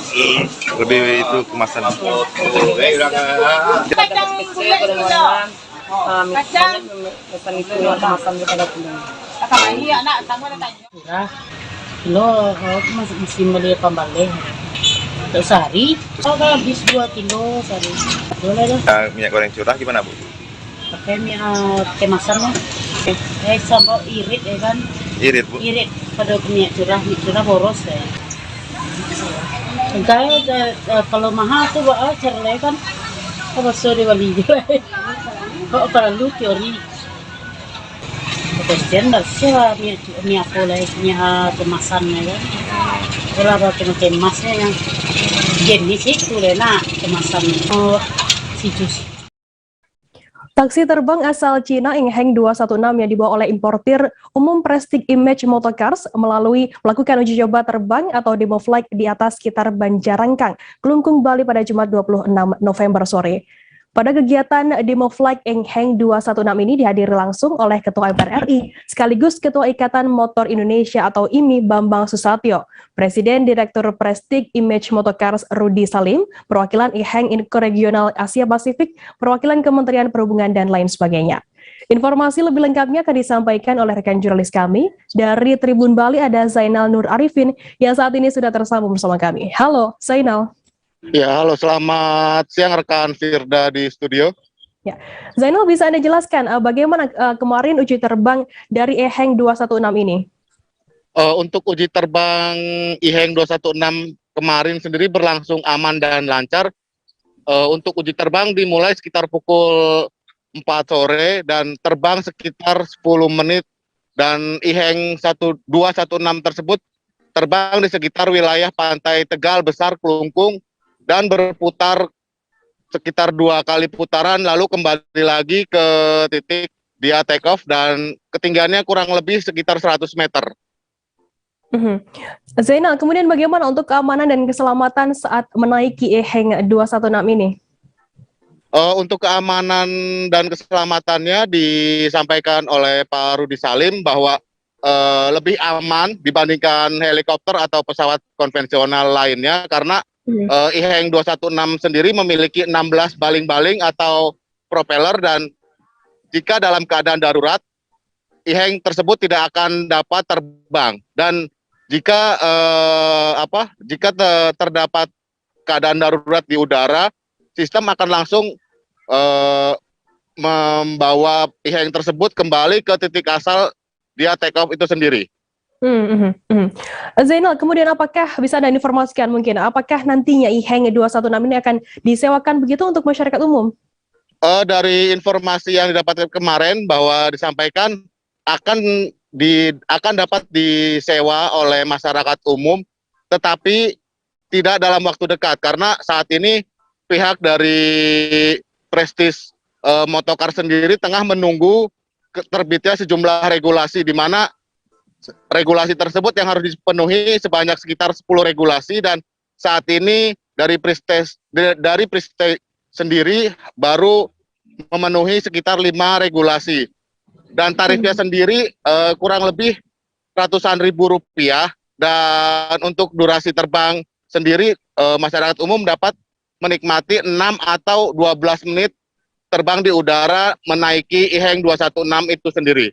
C: lebih itu kemasan.
V: Kacang kecil pada mana? Misalnya pesan itu yang kemasan daripada kiloan.
W: Kilo mesti beli pembalik. Untuk sehari, kalau habis 2 kilo sehari. Boleh dah.
C: Minyak goreng curah gimana, Bu?
W: Pakai minyak kemasan lah. Sampai irit ya kan?
C: Irit, Bu?
W: Irit pada minyak curah boros ya. Kalau mahal tuh cerleh kan, apa sudah beli juga. Kok perlu teori? Presiden harusnya aku lah kemasannya kan. Kalau ada kemasnya yang jenis itu lah, kemasan si jus.
A: Taksi terbang asal Cina Ingheng 216 yang dibawa oleh importir umum Prestige Image Motorcars melakukan uji coba terbang atau demo flight di atas sekitar Banjarangkang, Kelungkung, Bali pada Jumat 26 November sore. Pada kegiatan demo flight Ingheng 216 ini dihadiri langsung oleh Ketua MPR RI sekaligus Ketua Ikatan Motor Indonesia atau IMI Bambang Susatyo, Presiden Direktur Prestige Image Motorcars Rudi Salim, perwakilan Ingheng Regional Asia Pasifik, perwakilan Kementerian Perhubungan dan lain sebagainya. Informasi lebih lengkapnya akan disampaikan oleh rekan jurnalis kami dari Tribun Bali, ada Zainal Nur Arifin yang saat ini sudah tersambung bersama kami. Halo Zainal.
D: Ya, halo, selamat siang rekan Firda di studio.
A: Ya, Zainal, bisa Anda jelaskan bagaimana kemarin uji terbang dari Ingheng 216 ini?
D: Untuk uji terbang Ingheng 216 kemarin sendiri berlangsung aman dan lancar. Untuk uji terbang dimulai sekitar pukul 4 sore dan terbang sekitar 10 menit, dan Ingheng 216 tersebut terbang di sekitar wilayah Pantai Tegal Besar, Kelungkung, dan berputar sekitar 2 kali putaran, lalu kembali lagi ke titik dia take off dan ketinggiannya kurang lebih sekitar 100 meter.
A: Zainal, kemudian bagaimana untuk keamanan dan keselamatan saat menaiki Ingheng 216 ini?
D: Untuk keamanan dan keselamatannya disampaikan oleh Pak Rudi Salim bahwa lebih aman dibandingkan helikopter atau pesawat konvensional lainnya, karena Ingheng 216 sendiri memiliki 16 baling-baling atau propeller, dan jika dalam keadaan darurat Ingheng tersebut tidak akan dapat terbang, dan jika terdapat keadaan darurat di udara, sistem akan langsung membawa Ingheng tersebut kembali ke titik asal dia take off itu sendiri.
A: Zainal, kemudian apakah bisa Anda informasikan mungkin, apakah nantinya Ingheng 216 ini akan disewakan begitu untuk masyarakat umum?
D: Dari informasi yang didapatkan kemarin bahwa disampaikan akan dapat disewa oleh masyarakat umum, tetapi tidak dalam waktu dekat, karena saat ini pihak dari Prestige Motorcars sendiri tengah menunggu terbitnya sejumlah regulasi, di mana regulasi tersebut yang harus dipenuhi sebanyak sekitar 10 regulasi, dan saat ini dari Prestige sendiri baru memenuhi sekitar 5 regulasi, dan tarifnya sendiri kurang lebih ratusan ribu rupiah, dan untuk durasi terbang sendiri masyarakat umum dapat menikmati 6 atau 12 menit terbang di udara menaiki Ingheng 216 itu sendiri.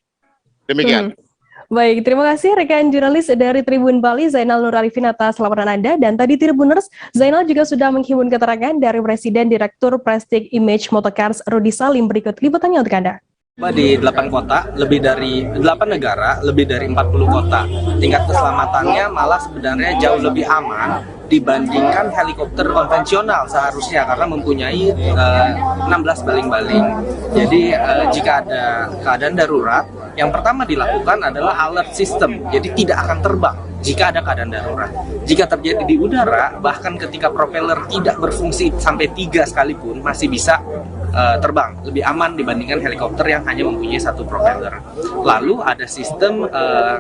D: Demikian.
A: Baik, terima kasih rekan jurnalis dari Tribun Bali, Zainal Nur Arifin, atas laporan Anda. Dan tadi Tribuners, Zainal juga sudah menghimpun keterangan dari Presiden Direktur Prestige Image Motorcars Rudi Salim. Berikut liputannya untuk Anda.
E: Di 8 kota, lebih dari 8 negara, lebih dari 40 kota. Tingkat keselamatannya malah sebenarnya jauh lebih aman dibandingkan helikopter konvensional seharusnya, karena mempunyai 16 baling-baling. Jadi jika ada keadaan darurat, yang pertama dilakukan adalah alert system, jadi tidak akan terbang jika ada keadaan darurat. Jika terjadi di udara, bahkan ketika propeller tidak berfungsi sampai 3 sekalipun, masih bisa terbang, lebih aman dibandingkan helikopter yang hanya mempunyai 1 propeller. Lalu ada sistem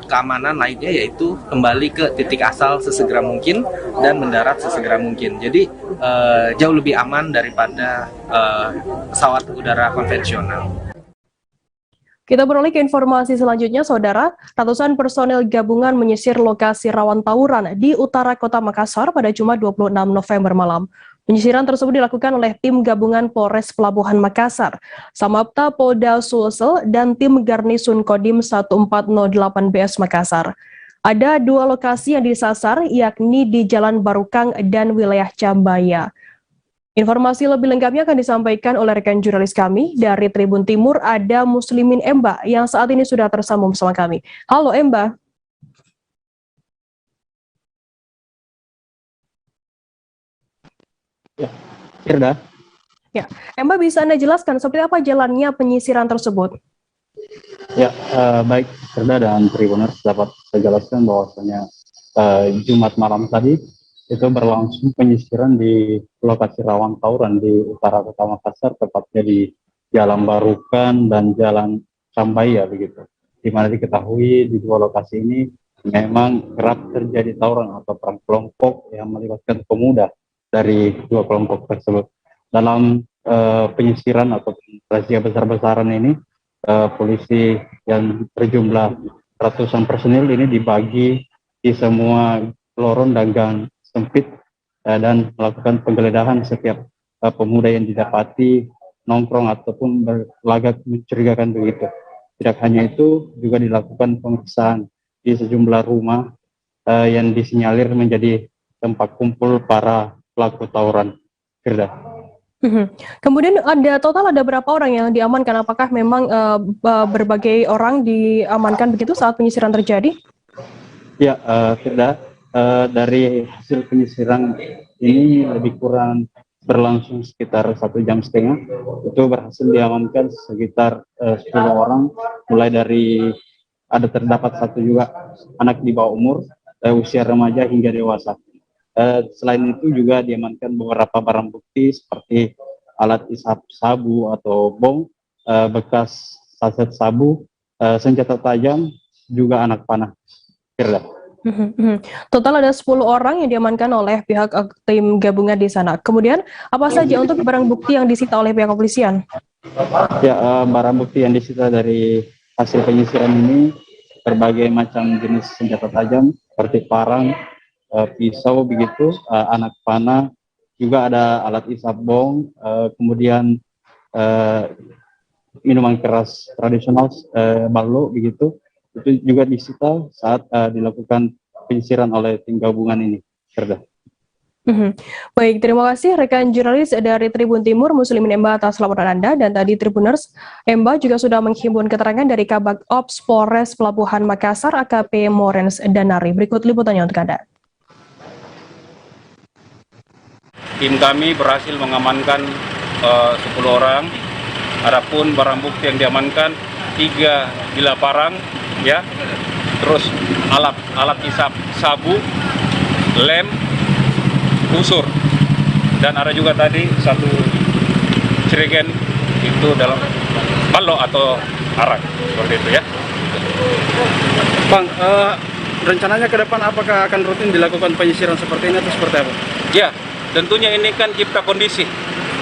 E: keamanan lainnya, yaitu kembali ke titik asal sesegera mungkin dan mendarat sesegera mungkin. Jadi jauh lebih aman daripada pesawat udara konvensional.
A: Kita beralih ke informasi selanjutnya, Saudara. Ratusan personel gabungan menyisir lokasi rawan tawuran di utara kota Makassar pada Jumat 26 November malam. Penyisiran tersebut dilakukan oleh tim gabungan Polres Pelabuhan Makassar, Samapta Polda Sulsel, dan tim Garnisun Kodim 1408 BS Makassar. Ada 2 lokasi yang disasar, yakni di Jalan Barukang dan wilayah Cambaya. Informasi lebih lengkapnya akan disampaikan oleh rekan jurnalis kami dari Tribun Timur, ada Muslimin Emba yang saat ini sudah tersambung bersama kami. Halo Emba.
F: Ya, Firda.
A: Ya, Emba, bisa Anda jelaskan seperti apa jalannya penyisiran tersebut?
F: Ya, baik Firda dan Tribuners, dapat saya jelaskan bahwasanya Jumat malam tadi itu berlangsung penyisiran di lokasi rawan tawuran di utara Kota Makassar, tepatnya di Jalan Barukan dan Jalan Cambaya begitu. Di mana diketahui di dua lokasi ini memang kerap terjadi tawuran atau perang kelompok yang melibatkan pemuda dari dua kelompok tersebut. Dalam penyisiran atau razia besar-besaran ini, polisi yang berjumlah ratusan personil ini dibagi di semua lorong dan gang sempit dan melakukan penggeledahan setiap pemuda yang didapati nongkrong ataupun berlagak mencurigakan begitu. Tidak hanya itu, juga dilakukan pemeriksaan di sejumlah rumah yang disinyalir menjadi tempat kumpul para pelaku tawuran. Firda.
A: Kemudian ada berapa orang yang diamankan? Apakah memang berbagai orang diamankan begitu saat penyisiran terjadi?
F: Ya, Firda, dari hasil penyisiran ini lebih kurang berlangsung sekitar 1,5 jam, itu berhasil diamankan sekitar 10 orang, mulai dari terdapat satu juga anak di bawah umur, usia remaja hingga dewasa. Selain itu juga diamankan beberapa barang bukti seperti alat isap sabu atau bong, bekas saset sabu, senjata tajam, juga anak panah. Firda.
A: Total ada 10 orang yang diamankan oleh pihak tim gabungan di sana. Kemudian apa saja untuk barang bukti yang disita oleh pihak kepolisian?
F: Ya, barang bukti yang disita dari hasil penyisiran ini berbagai macam jenis senjata tajam seperti parang, pisau begitu, anak panah, juga ada alat isap bong, kemudian minuman keras tradisional, ballo begitu. Itu juga disita saat dilakukan penyisiran oleh tim gabungan ini. Firda.
A: Baik, terima kasih rekan jurnalis dari Tribun Timur Muslimin Emba atas laporan Anda, dan tadi Tribuners, Emba juga sudah menghimpun keterangan dari Kabag Ops Polres Pelabuhan Makassar AKP Morens Danari. Berikut liputannya untuk Anda.
G: Tim kami berhasil mengamankan 10 orang. Adapun barang bukti yang diamankan 3 bilah parang, ya, terus alat isap sabu, lem, busur, dan ada juga tadi satu cerigen itu dalam ballo atau arak, seperti itu ya.
H: Bang, rencananya ke depan apakah akan rutin dilakukan penyisiran seperti ini atau seperti apa?
G: Ya, tentunya ini kan cipta kondisi,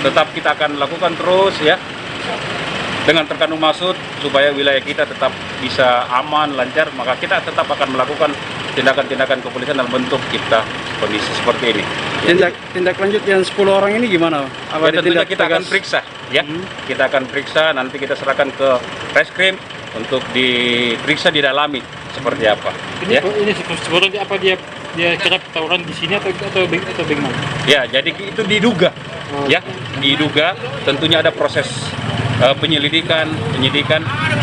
G: tetap kita akan lakukan terus ya, dengan terkandung maksud supaya wilayah kita tetap bisa aman, lancar, maka kita tetap akan melakukan tindakan-tindakan kepolisian dalam bentuk cipta kondisi seperti ini.
H: Tindak lanjut yang 10 orang ini gimana? Apa
G: ya, tentunya kita akan periksa, ya. Kita akan periksa, nanti kita serahkan ke Reskrim untuk diperiksa, didalami seperti apa.
X: Ini, ya? Ini sebetulnya apa dia kerap tawuran di sini atau bagaimana?
G: Ya, jadi itu diduga, ya, diduga. Tentunya ada proses penyidikan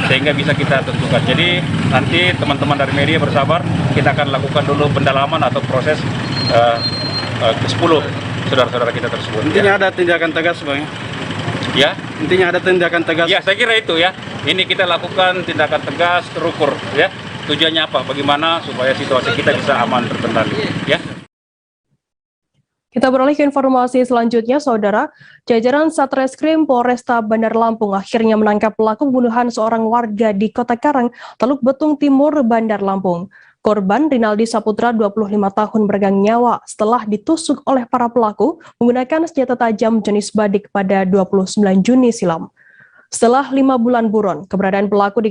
G: sehingga bisa kita tentukan. Jadi nanti teman-teman dari media bersabar, kita akan lakukan dulu pendalaman atau proses ke-10 saudara-saudara kita tersebut.
H: Intinya ya. Ada tindakan tegas, Bang?
G: Ya,
H: intinya ada tindakan tegas.
G: Ya, saya kira itu ya. Ini kita lakukan tindakan tegas, terukur ya. Tujuannya apa? Bagaimana supaya situasi kita bisa aman terkendali ya.
A: Kita beralih ke informasi selanjutnya, Saudara. Jajaran Satreskrim Polresta Bandar Lampung akhirnya menangkap pelaku pembunuhan seorang warga di Kota Karang, Teluk Betung Timur, Bandar Lampung. Korban Rinaldi Saputra, 25 tahun, bergang nyawa setelah ditusuk oleh para pelaku menggunakan senjata tajam jenis badik pada 29 Juni silam. Setelah 5 bulan buron, keberadaan pelaku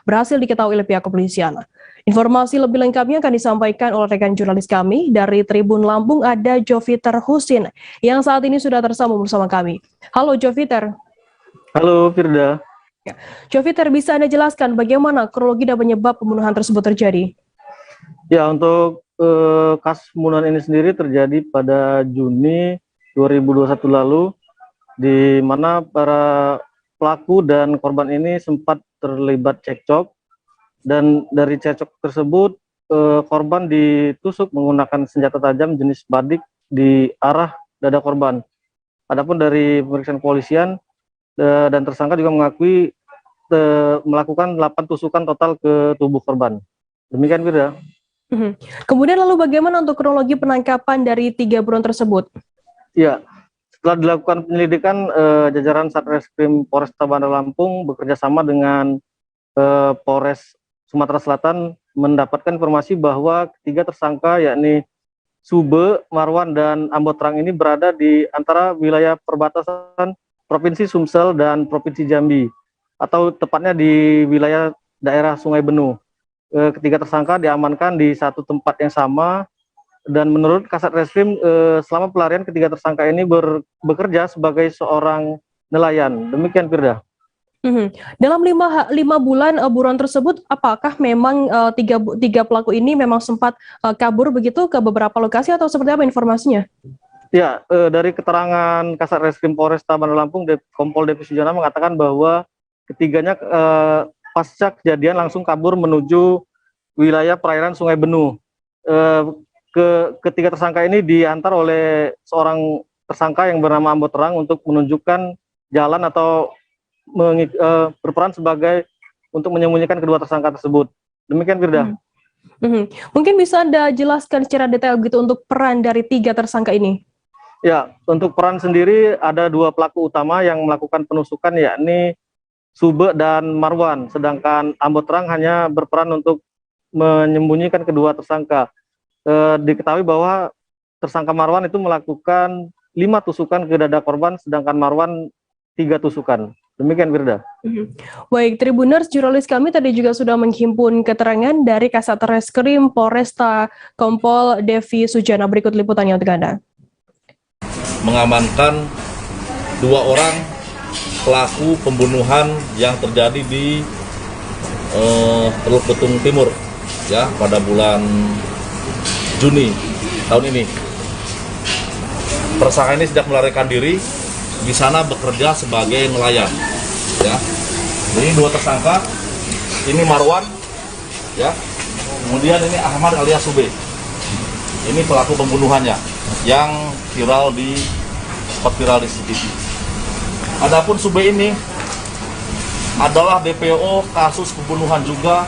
A: berhasil diketahui oleh pihak kepolisian. Informasi lebih lengkapnya akan disampaikan oleh rekan jurnalis kami dari Tribun Lampung, ada Joviter Husin yang saat ini sudah tersambung bersama kami. Halo Joviter.
Y: Halo Firda.
A: Joviter, bisa Anda jelaskan bagaimana kronologi dan penyebab pembunuhan tersebut terjadi?
Y: Ya, untuk kasus pembunuhan ini sendiri terjadi pada Juni 2021 lalu, di mana para pelaku dan korban ini sempat terlibat cekcok. Dan dari cekcok tersebut, korban ditusuk menggunakan senjata tajam jenis badik di arah dada korban. Adapun dari pemeriksaan kepolisian dan tersangka juga mengakui melakukan 8 tusukan total ke tubuh korban. Demikian, Firda.
A: Kemudian lalu bagaimana untuk kronologi penangkapan dari 3 buron tersebut?
Y: Ya, setelah dilakukan penyelidikan, jajaran Satreskrim Polresta Bandar Lampung bekerja sama dengan Polres Sumatera Selatan mendapatkan informasi bahwa 3 tersangka yakni Sube, Marwan, dan Ambotrang ini berada di antara wilayah perbatasan Provinsi Sumsel dan Provinsi Jambi, atau tepatnya di wilayah daerah Sungai Benuh. Ketiga tersangka diamankan di satu tempat yang sama, dan menurut Kasat Reskrim, selama pelarian ketiga tersangka ini bekerja sebagai seorang nelayan. Demikian, Firda.
A: Dalam 5 bulan buron tersebut, apakah memang tiga pelaku ini memang sempat kabur begitu ke beberapa lokasi atau seperti apa informasinya?
Y: Ya, dari keterangan Kasat Reskrim Polresta Bandar Lampung, Kompol Devi Sujana mengatakan bahwa ketiganya pasca kejadian langsung kabur menuju wilayah perairan Sungai Benuh. Ketiga tersangka ini diantar oleh seorang tersangka yang bernama Ambotrang untuk menunjukkan jalan atau berperan sebagai untuk menyembunyikan kedua tersangka tersebut. Demikian, Firda.
A: Mungkin bisa Anda jelaskan secara detail gitu untuk peran dari 3 tersangka ini?
Y: Ya, untuk peran sendiri ada 2 pelaku utama yang melakukan penusukan, yakni Sube dan Marwan, sedangkan Ambotrang hanya berperan untuk menyembunyikan kedua tersangka. Diketahui bahwa tersangka Marwan itu melakukan 5 tusukan ke dada korban, sedangkan Marwan 3 tusukan. Demikian, Firda.
A: Baik, Tribuners, jurnalis kami tadi juga sudah menghimpun keterangan dari Kasat Reskrim Polresta Kompol Devi Sujana. Berikut liputannya untuk Anda.
I: Mengamankan 2 orang pelaku pembunuhan yang terjadi di Teluk Betung Timur, ya, pada bulan Juni tahun ini. Tersangka ini sejak melarikan diri di sana bekerja sebagai nelayan, ya. Ini 2 tersangka, ini Marwan, ya. Kemudian ini Ahmad alias Sube. Ini pelaku pembunuhannya yang viral di CCTV. Adapun Sube ini adalah DPO kasus pembunuhan juga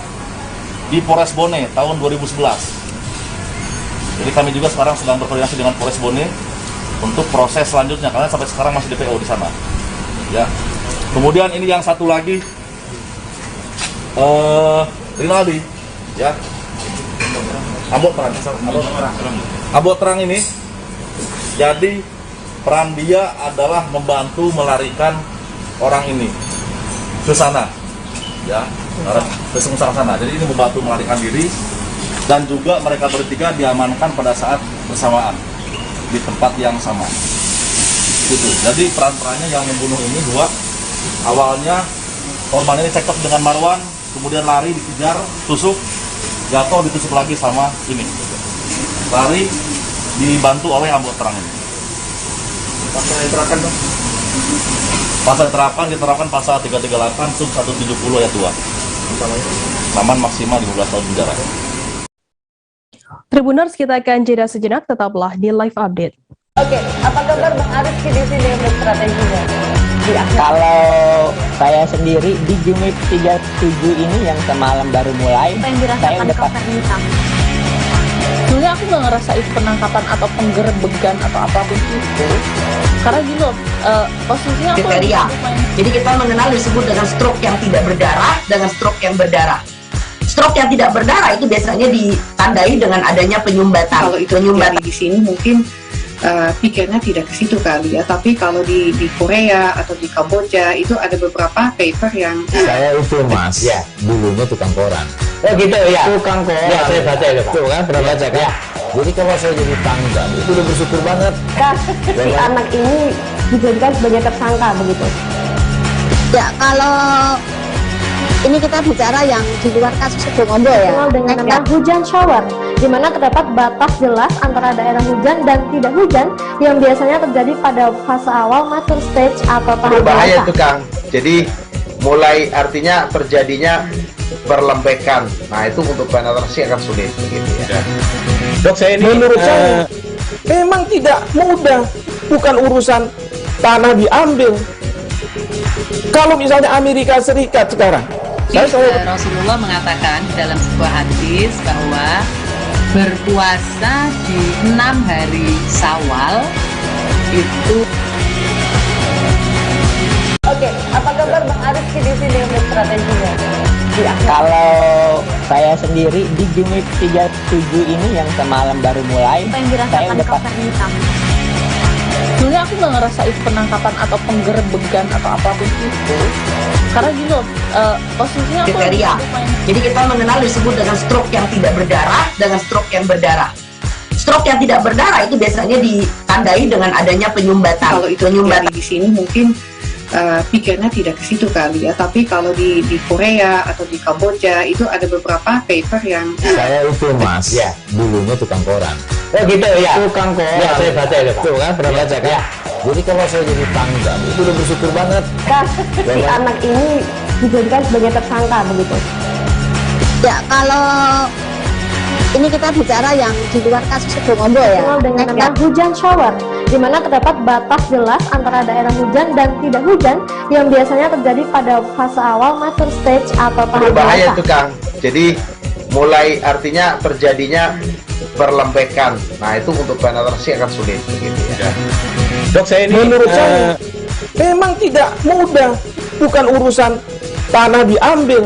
I: di Polres Bone tahun 2011. Jadi kami juga sekarang sedang berkoordinasi dengan Polres Bone untuk proses selanjutnya, karena sampai sekarang masih DPO di sana. Ya. Kemudian ini yang satu lagi, Rinaldi, ya. Ambotrang ini, jadi peran dia adalah membantu melarikan orang ini ke sana, ya, ke sana. Jadi ini membantu melarikan diri, dan juga mereka bertiga diamankan pada saat bersamaan di tempat yang sama. Gitu. Jadi peran-perannya yang membunuh ini 2. Awalnya korban ini cekcok dengan Marwan, kemudian lari, dikejar, tusuk, jatuh, ditusuk lagi sama ini. Lari, dibantu oleh Ambotrang ini. Pasal yang diterapkan, dong? Pasal diterapkan pasal 338 sub 170 ayat 2. Ancaman maksimal 15 tahun penjara.
A: Tribuners, kita akan jeda sejenak, tetaplah di Live Update.
O: Oke, apa kabar Bang Arif di sini untuk strateginya?
K: Kalau saya sendiri di Jumip 37 ini yang semalam baru mulai, saya udah pasti.
J: Sebenarnya aku nggak ngerasain penangkapan atau penggerebegan atau apapun itu, karena gini loh, posisinya aku
L: kriteria. Jadi kita mengenal disebut dengan stroke yang tidak berdarah dengan stroke yang berdarah. Stroke yang tidak berdarah itu biasanya ditandai dengan adanya penyumbatan.
M: Kalau itu penyumbatan di sini mungkin pikirnya tidak ke situ kali ya, tapi kalau di Korea atau di Kamboja itu ada beberapa paper yang
N: saya itu mas, ya dulunya tukang koran. Oh gitu ya, tukang koran. Ya saya baca itu, tuh kan pernah baca kan. Jadi kalau saya jadi tanggal itu udah bersyukur banget.
O: Si anak ini dijadikan sebagai tersangka begitu. Ya, kalau ini kita bicara yang di luar kasus Situbondo ya, dengan nama hujan shower, di mana terdapat batas jelas antara daerah hujan dan tidak hujan yang biasanya terjadi pada fase awal mature stage atau tahap
P: bahaya itu Kang. Jadi mulai artinya terjadinya perlembekan. Nah itu untuk penetrasi akan sulit begitu ya.
Q: Dok, saya ini menurut saya memang tidak mudah, bukan urusan tanah diambil. Kalau misalnya Amerika Serikat sekarang,
B: Rasulullah mengatakan dalam sebuah hadis bahwa berpuasa di 6 hari Syawal itu.
O: Oke, apa kabar Bang Arifki di sini untuk strateginya?
K: Kalau saya sendiri di Jumip 37 ini yang semalam baru mulai,
J: Apa yang
K: saya
J: dirasakan
K: udah
J: Kak Fernita? Sebenarnya aku nggak ngerasain penangkapan atau penggerbegan atau apapun itu, karena gini loh, posisinya aku
L: Kriteria. Jadi kita mengenal disebut dengan stroke yang tidak berdarah dengan stroke yang berdarah. Stroke yang tidak berdarah itu biasanya ditandai dengan adanya penyumbatan.
M: Kalau itu terjadi di sini mungkin pikirnya tidak ke situ kali ya, tapi kalau di Korea atau di Kamboja itu ada beberapa paper yang
N: Saya itu mas, ya dulunya tukang koran. Oh gitu ya. Tukang koran. Ya saya baca ya Pak. Tuh kan pernah baca kan? Ya. Jadi kalau saya jadi tanggal itu udah bersyukur banget.
O: Si anak ini dijadikan sebagai tersangka begitu. Ya, kalau ini kita bicara yang di luar kasus Sebongombo ya, dengan nama hujan shower, di mana terdapat batas jelas antara daerah hujan dan tidak hujan yang biasanya terjadi pada fase awal mature stage atau tahap
P: Berbahaya
O: dewasa.
P: itu Kang. Jadi mulai artinya terjadinya perlembekan. Nah itu untuk penetrasi akan sulit begitu ya.
Q: Dok, saya ini menurut saya memang tidak mudah, bukan urusan tanah diambil.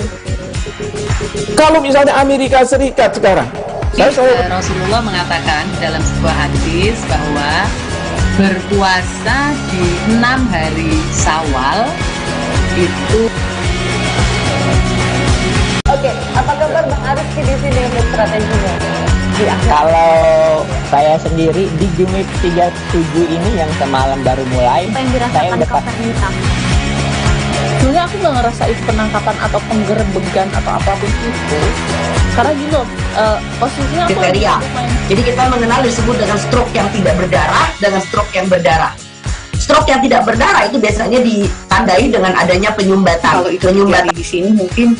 Q: Kalau misalnya Amerika Serikat sekarang,
B: Rasulullah mengatakan dalam sebuah hadis bahwa berpuasa di 6 hari Syawal itu.
O: Oke, apa kabar Bang Arifki di sini untuk strateginya?
K: Kalau saya sendiri di Jumip 37 ini yang semalam baru mulai,
J: Apa yang
K: saya
J: dirasakan
K: udah
J: Kak Fernita? Sebenarnya aku nggak ngerasain penangkapan atau penggerbegan atau apapun itu, karena gini loh, posisinya aku
L: Kriteria. Jadi kita mengenal disebut dengan stroke yang tidak berdarah dengan stroke yang berdarah. Stroke yang tidak berdarah itu biasanya ditandai dengan adanya penyumbatan.
M: kalau itu terjadi di sini mungkin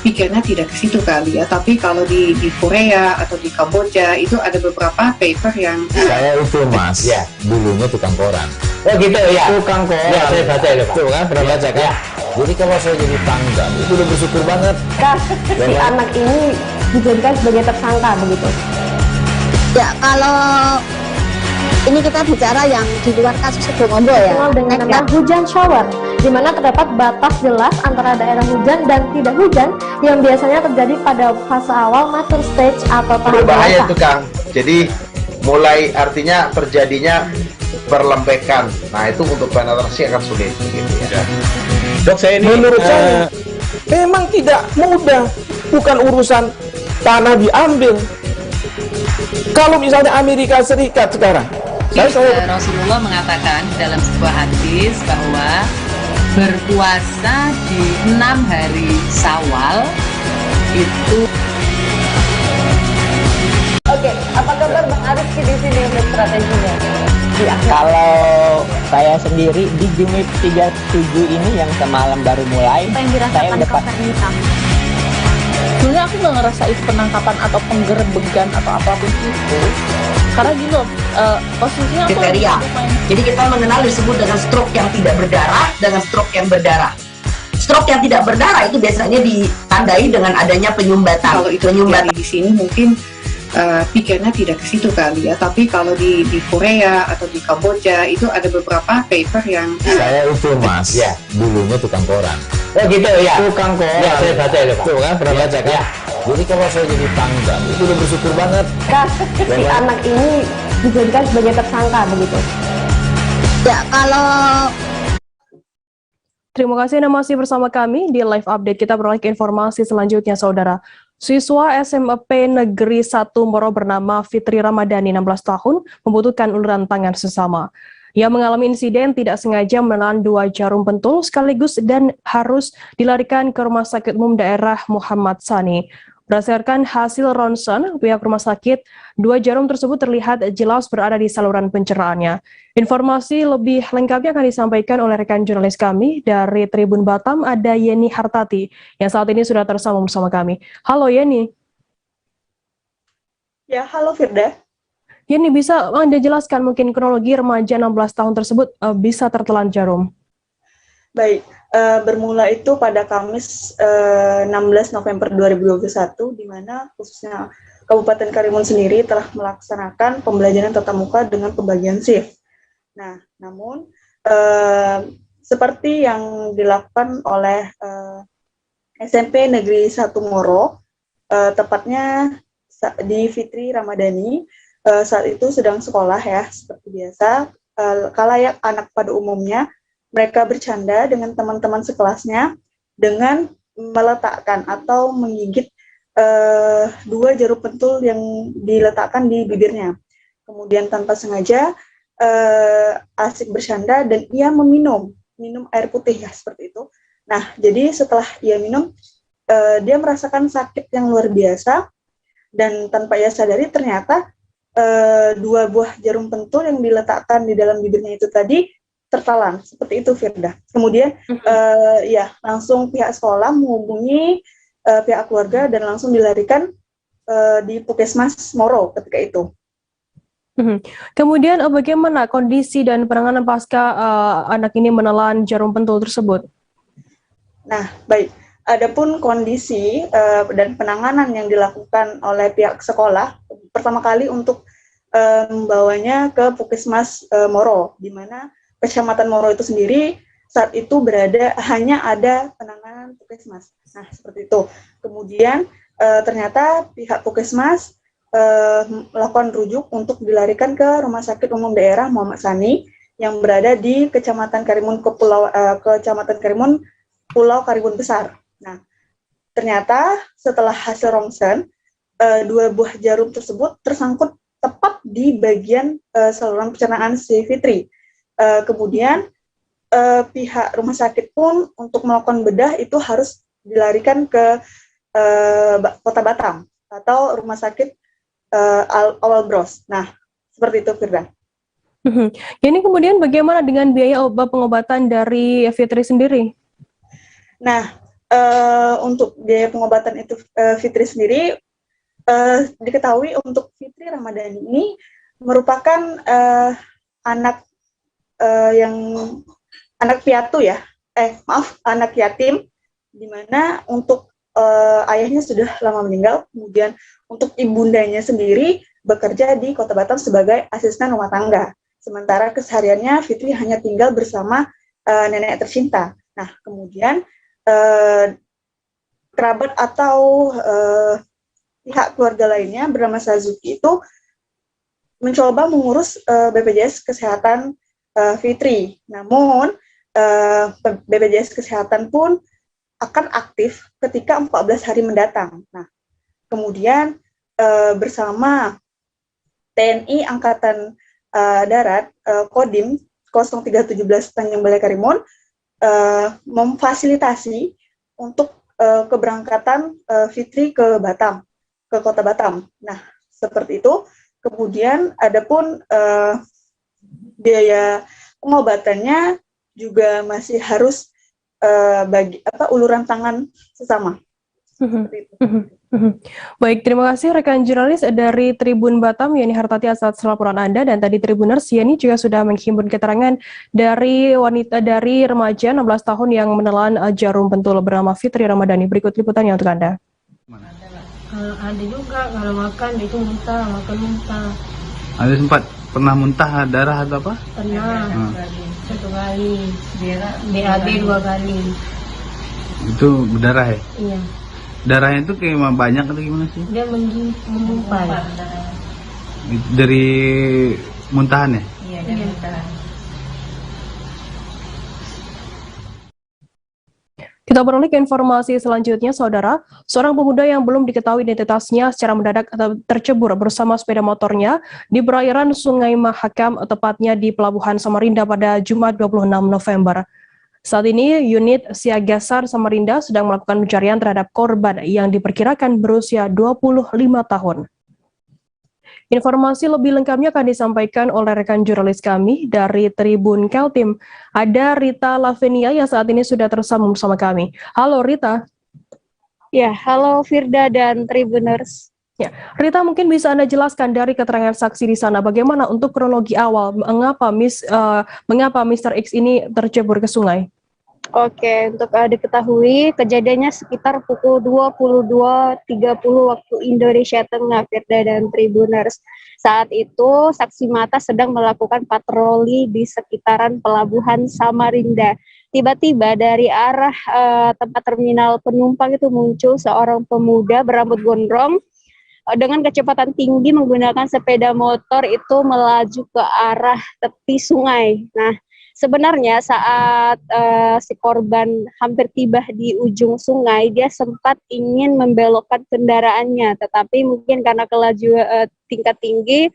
M: pikirnya tidak ke situ kali ya, tapi kalau di Korea atau di Kamboja itu ada beberapa paper yang
N: Saya itu mas, ya dulunya tukang koran. Oh gitu ya. Tukang koran. Ya saya baca ya Pak. Tuh kan pernah baca kan? Ya. Jadi kalau saya jadi tanggal itu udah bersyukur banget.
O: Si anak ini dijadikan sebagai tersangka begitu. Ya, kalau ini kita bicara yang di luar kasus Sebongombo ya, dengan nama hujan shower, di mana terdapat batas jelas antara daerah hujan dan tidak hujan yang biasanya terjadi pada fase awal mature stage atau tahap
P: Berbahaya
O: dewasa.
P: itu Kang. Jadi mulai artinya terjadinya perlembekan. Nah itu untuk penetrasi akan sulit begitu ya.
Q: Dok, saya ini menurut saya memang tidak mudah, bukan urusan tanah diambil. Kalau misalnya Amerika Serikat sekarang,
B: Rasulullah mengatakan dalam sebuah hadis bahwa berpuasa di 6 hari Syawal itu.
O: Oke, apa kabar Bang Arifki di sini untuk strateginya?
K: Kalau saya sendiri di Jumip 37 ini yang semalam baru mulai,
J: Apa yang
K: saya
J: dirasakan
K: udah
J: Kak Fernita? Sebenarnya aku nggak ngerasain penangkapan atau penggerbegan atau apapun itu, karena gini loh, posisinya aku
L: Kriteria. Jadi kita mengenal disebut dengan stroke yang tidak berdarah dengan stroke yang berdarah. Stroke yang tidak berdarah itu biasanya ditandai dengan adanya penyumbatan.
M: kalau itu terjadi di sini mungkin pikirnya tidak ke situ kali ya, tapi kalau di Korea atau di Kamboja itu ada beberapa paper yang
N: Saya itu mas, ya dulunya tukang koran. Oh gitu ya. Tukang koran. Ya saya baca ya Pak. Tuh kan pernah baca kan? Ya. Jadi kalau saya jadi tanggal itu udah bersyukur banget.
O: Si anak ini dijadikan sebagai tersangka begitu. Ya, kalau
A: Terima kasih Anda masih bersama kami di live update. Kita beralih ke informasi selanjutnya, Saudara. Siswa SMP Negeri 1 Moro bernama Fitri Ramadhani, 16 tahun, membutuhkan uluran tangan sesama. Ia mengalami insiden tidak sengaja menelan 2 jarum pentul sekaligus dan harus dilarikan ke Rumah Sakit Umum Daerah Muhammad Sani. Berdasarkan hasil ronsen pihak rumah sakit, 2 jarum tersebut terlihat jelas berada di saluran pencernaannya. Informasi lebih lengkapnya akan disampaikan oleh rekan jurnalis kami dari Tribun Batam, ada Yeni Hartati, yang saat ini sudah tersambung bersama kami. Halo Yeni.
R: Ya, halo Firda.
A: Yeni, bisa Anda jelaskan mungkin kronologi remaja 16 tahun tersebut bisa tertelan jarum?
R: Baik, bermula itu pada Kamis 16 November 2021, di mana khususnya Kabupaten Karimun sendiri telah melaksanakan pembelajaran tatap muka dengan pembagian shift. Nah, namun seperti yang dilakukan oleh SMP Negeri 1 Moro, tepatnya di Fitri Ramadhani, saat itu sedang sekolah ya, seperti biasa, kalayak anak pada umumnya, mereka bercanda dengan teman-teman sekelasnya dengan meletakkan atau menggigit 2 jarum pentul yang diletakkan di bibirnya. Kemudian tanpa sengaja asik bercanda dan ia minum air putih ya, seperti itu. Nah, jadi setelah ia minum, dia merasakan sakit yang luar biasa dan tanpa ia sadari ternyata 2 buah jarum pentul yang diletakkan di dalam bibirnya itu tadi tertalan, seperti itu Firda. Kemudian ya langsung pihak sekolah menghubungi pihak keluarga dan langsung dilarikan di Puskesmas Moro ketika itu.
A: Kemudian bagaimana kondisi dan penanganan pasca anak ini menelan jarum pentul tersebut?
R: Nah, baik. Adapun kondisi dan penanganan yang dilakukan oleh pihak sekolah, pertama kali untuk membawanya ke Puskesmas Moro, di mana Kecamatan Moro itu sendiri saat itu hanya ada penanganan Puskesmas. Nah, seperti itu. Kemudian ternyata pihak Puskesmas melakukan rujuk untuk dilarikan ke Rumah Sakit Umum Daerah Muhammad Sani yang berada di Kecamatan Karimun Pulau Karimun Besar. Nah, ternyata setelah hasil rongsen, 2 buah jarum tersebut tersangkut tepat di bagian saluran pencernaan si Fitri. Kemudian pihak rumah sakit pun untuk melakukan bedah itu harus dilarikan ke Kota Batam atau Rumah Sakit Awal Bros. Nah, seperti itu Firda.
A: Ini kemudian bagaimana dengan biaya pengobatan dari Fitri sendiri?
R: Nah, untuk biaya pengobatan itu Fitri sendiri diketahui untuk Fitri Ramadhani ini merupakan anak anak yatim, di mana untuk ayahnya sudah lama meninggal, kemudian untuk ibundanya sendiri bekerja di Kota Batam sebagai asisten rumah tangga. Sementara kesehariannya Fitri hanya tinggal bersama nenek tercinta. Nah, kemudian kerabat atau pihak keluarga lainnya bernama Sazuki itu mencoba mengurus BPJS Kesehatan Fitri. Namun BPJS Kesehatan pun akan aktif ketika 14 hari mendatang. Nah, kemudian bersama TNI Angkatan Darat Kodim 0317 Tanjung Balai Karimun memfasilitasi untuk keberangkatan Fitri ke Batam, ke Kota Batam. Nah, seperti itu. Kemudian adapun biaya pengobatannya juga masih harus uluran tangan sesama.
A: Baik, terima kasih rekan jurnalis dari Tribun Batam, Yani Hartati atas laporan Anda, dan tadi Tribuners, Yani juga sudah menghimpun keterangan dari remaja 16 tahun yang menelan jarum pentul bernama Fitri Ramadhani. Berikut liputannya untuk Anda.
W: Ada juga kalau makan itu makan muntah.
S: Ada sempat pernah muntah darah atau apa?
W: Pernah, 1 kali, BAB 2 kali.
S: Itu berdarah ya?
W: Iya.
S: Darahnya itu kayak banyak atau gimana sih?
W: Dia mengumpal.
S: Dari muntahan ya?
W: Iya, dari muntahan.
A: Kita beralih ke informasi selanjutnya, Saudara. Seorang pemuda yang belum diketahui identitasnya secara mendadak tercebur bersama sepeda motornya di perairan Sungai Mahakam, tepatnya di Pelabuhan Samarinda pada Jumat 26 November. Saat ini, unit Siaga SAR Samarinda sedang melakukan pencarian terhadap korban yang diperkirakan berusia 25 tahun. Informasi lebih lengkapnya akan disampaikan oleh rekan jurnalis kami dari Tribun Kaltim. Ada Rita Lavenia yang saat ini sudah tersambung bersama kami. Halo Rita.
O: Ya, halo Firda dan Tribuners.
A: Ya, Rita, mungkin bisa Anda jelaskan dari keterangan saksi di sana bagaimana untuk kronologi awal mengapa Mr. X ini tercebur ke sungai?
O: Oke, untuk diketahui kejadiannya sekitar pukul 22.30 waktu Indonesia Tengah, Firda dan Tribuners. Saat itu saksi mata sedang melakukan patroli di sekitaran pelabuhan Samarinda. Tiba-tiba dari arah tempat terminal penumpang itu muncul seorang pemuda berambut gondrong dengan kecepatan tinggi menggunakan sepeda motor itu melaju ke arah tepi sungai. Nah, sebenarnya saat si korban hampir tiba di ujung sungai, dia sempat ingin membelokkan kendaraannya, tetapi mungkin karena kelaju tingkat tinggi,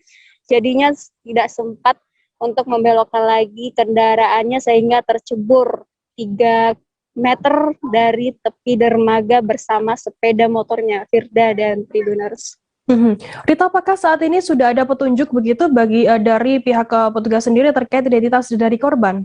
O: jadinya tidak sempat untuk membelokkan lagi kendaraannya sehingga tercebur 3 meter dari tepi dermaga bersama sepeda motornya, Firda dan Tribuners.
A: Rita, apakah saat ini sudah ada petunjuk begitu dari pihak petugas sendiri terkait identitas dari korban?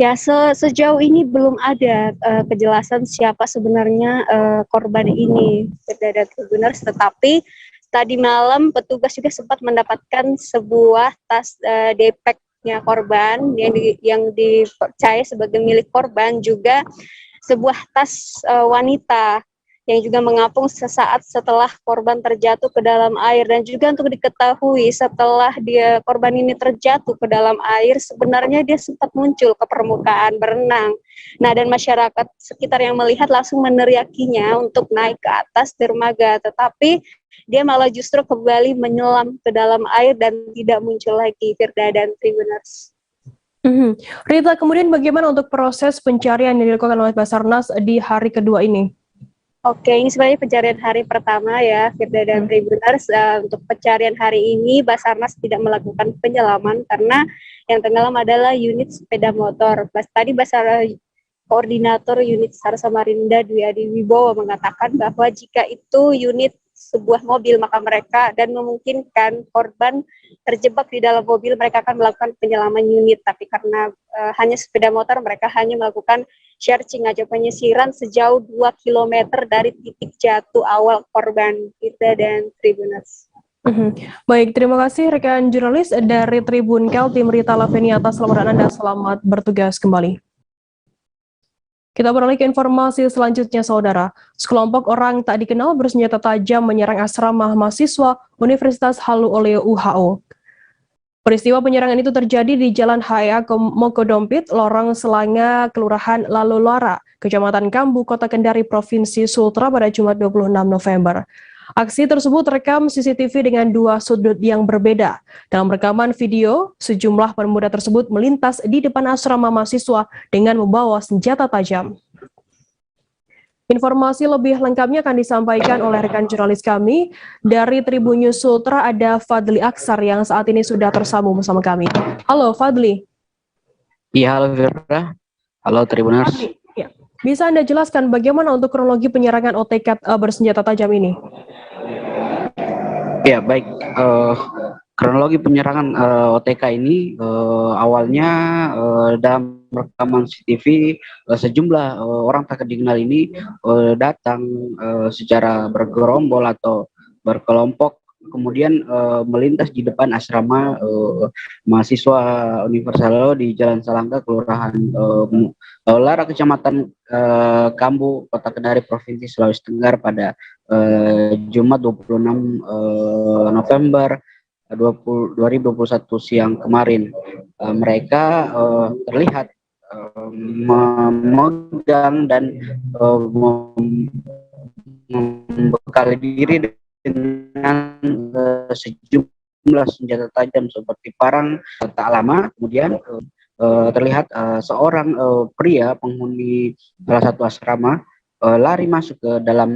O: Ya, sejauh ini belum ada kejelasan siapa sebenarnya korban ini, Firda dan Tribuners, tetapi tadi malam petugas juga sempat mendapatkan sebuah tas depeknya korban yang dipercaya sebagai milik korban, juga sebuah tas wanita yang juga mengapung sesaat setelah korban terjatuh ke dalam air. Dan juga untuk diketahui setelah korban ini terjatuh ke dalam air, sebenarnya dia sempat muncul ke permukaan berenang. Nah, dan masyarakat sekitar yang melihat langsung meneriakinya untuk naik ke atas dermaga, tetapi dia malah justru kembali menyelam ke dalam air dan tidak muncul lagi, Firda dan Tribuners.
A: Rita, kemudian bagaimana untuk proses pencarian yang dilakukan oleh Basarnas di hari kedua ini?
O: Oke, ini sebenarnya pencarian hari pertama ya, Firda dan Tribuners. Untuk pencarian hari ini, Basarnas tidak melakukan penyelaman karena yang tenggelam adalah unit sepeda motor. Tadi Koordinator Unit SAR Samarinda Dwi Adi Wibowo mengatakan bahwa jika itu unit sebuah mobil, maka mereka dan memungkinkan korban terjebak di dalam mobil, mereka akan melakukan penyelaman unit. Tapi karena hanya sepeda motor, mereka hanya melakukan searching atau penyisiran sejauh 2 km dari titik jatuh awal korban, kita dan Tribuners.
A: Baik, terima kasih rekan jurnalis dari Tribun Kel, tim Rita Laveni atas laporan Anda. Selamat bertugas kembali. Kita beralih ke informasi selanjutnya, Saudara. Sekelompok orang tak dikenal bersenjata tajam menyerang asrama mahasiswa Universitas Halu Oleo UHO. Peristiwa penyerangan itu terjadi di Jalan HEA Mokodompit, Lorong Selanga, Kelurahan Lalulara, Kecamatan Kambu, Kota Kendari, Provinsi Sultra pada Jumat 26 November. Aksi tersebut terekam CCTV dengan 2 sudut yang berbeda. Dalam rekaman video, sejumlah pemuda tersebut melintas di depan asrama mahasiswa dengan membawa senjata tajam. Informasi lebih lengkapnya akan disampaikan oleh rekan jurnalis kami dari Tribun News Sultra, ada Fadli Aksar yang saat ini sudah tersambung bersama kami. Halo Fadli.
C: Iya, halo Firda. Halo Tribuners.
A: Fadli, ya. Bisa Anda jelaskan bagaimana untuk kronologi penyerangan OTK bersenjata tajam ini?
C: Ya, baik. Kronologi penyerangan OTK ini awalnya dalam rekaman CCTV sejumlah orang tak dikenal ini datang secara bergerombol atau berkelompok, kemudian melintas di depan asrama mahasiswa Universitas di Jalan Salangka, Kelurahan Lara, Kecamatan Kambu, Kota Kendari, Provinsi Sulawesi Tenggara pada Jumat 26 November 2021 siang kemarin. Mereka terlihat memegang dan membekali diri dengan sejumlah senjata tajam seperti parang tak lama. Kemudian terlihat seorang pria penghuni salah satu asrama lari masuk ke dalam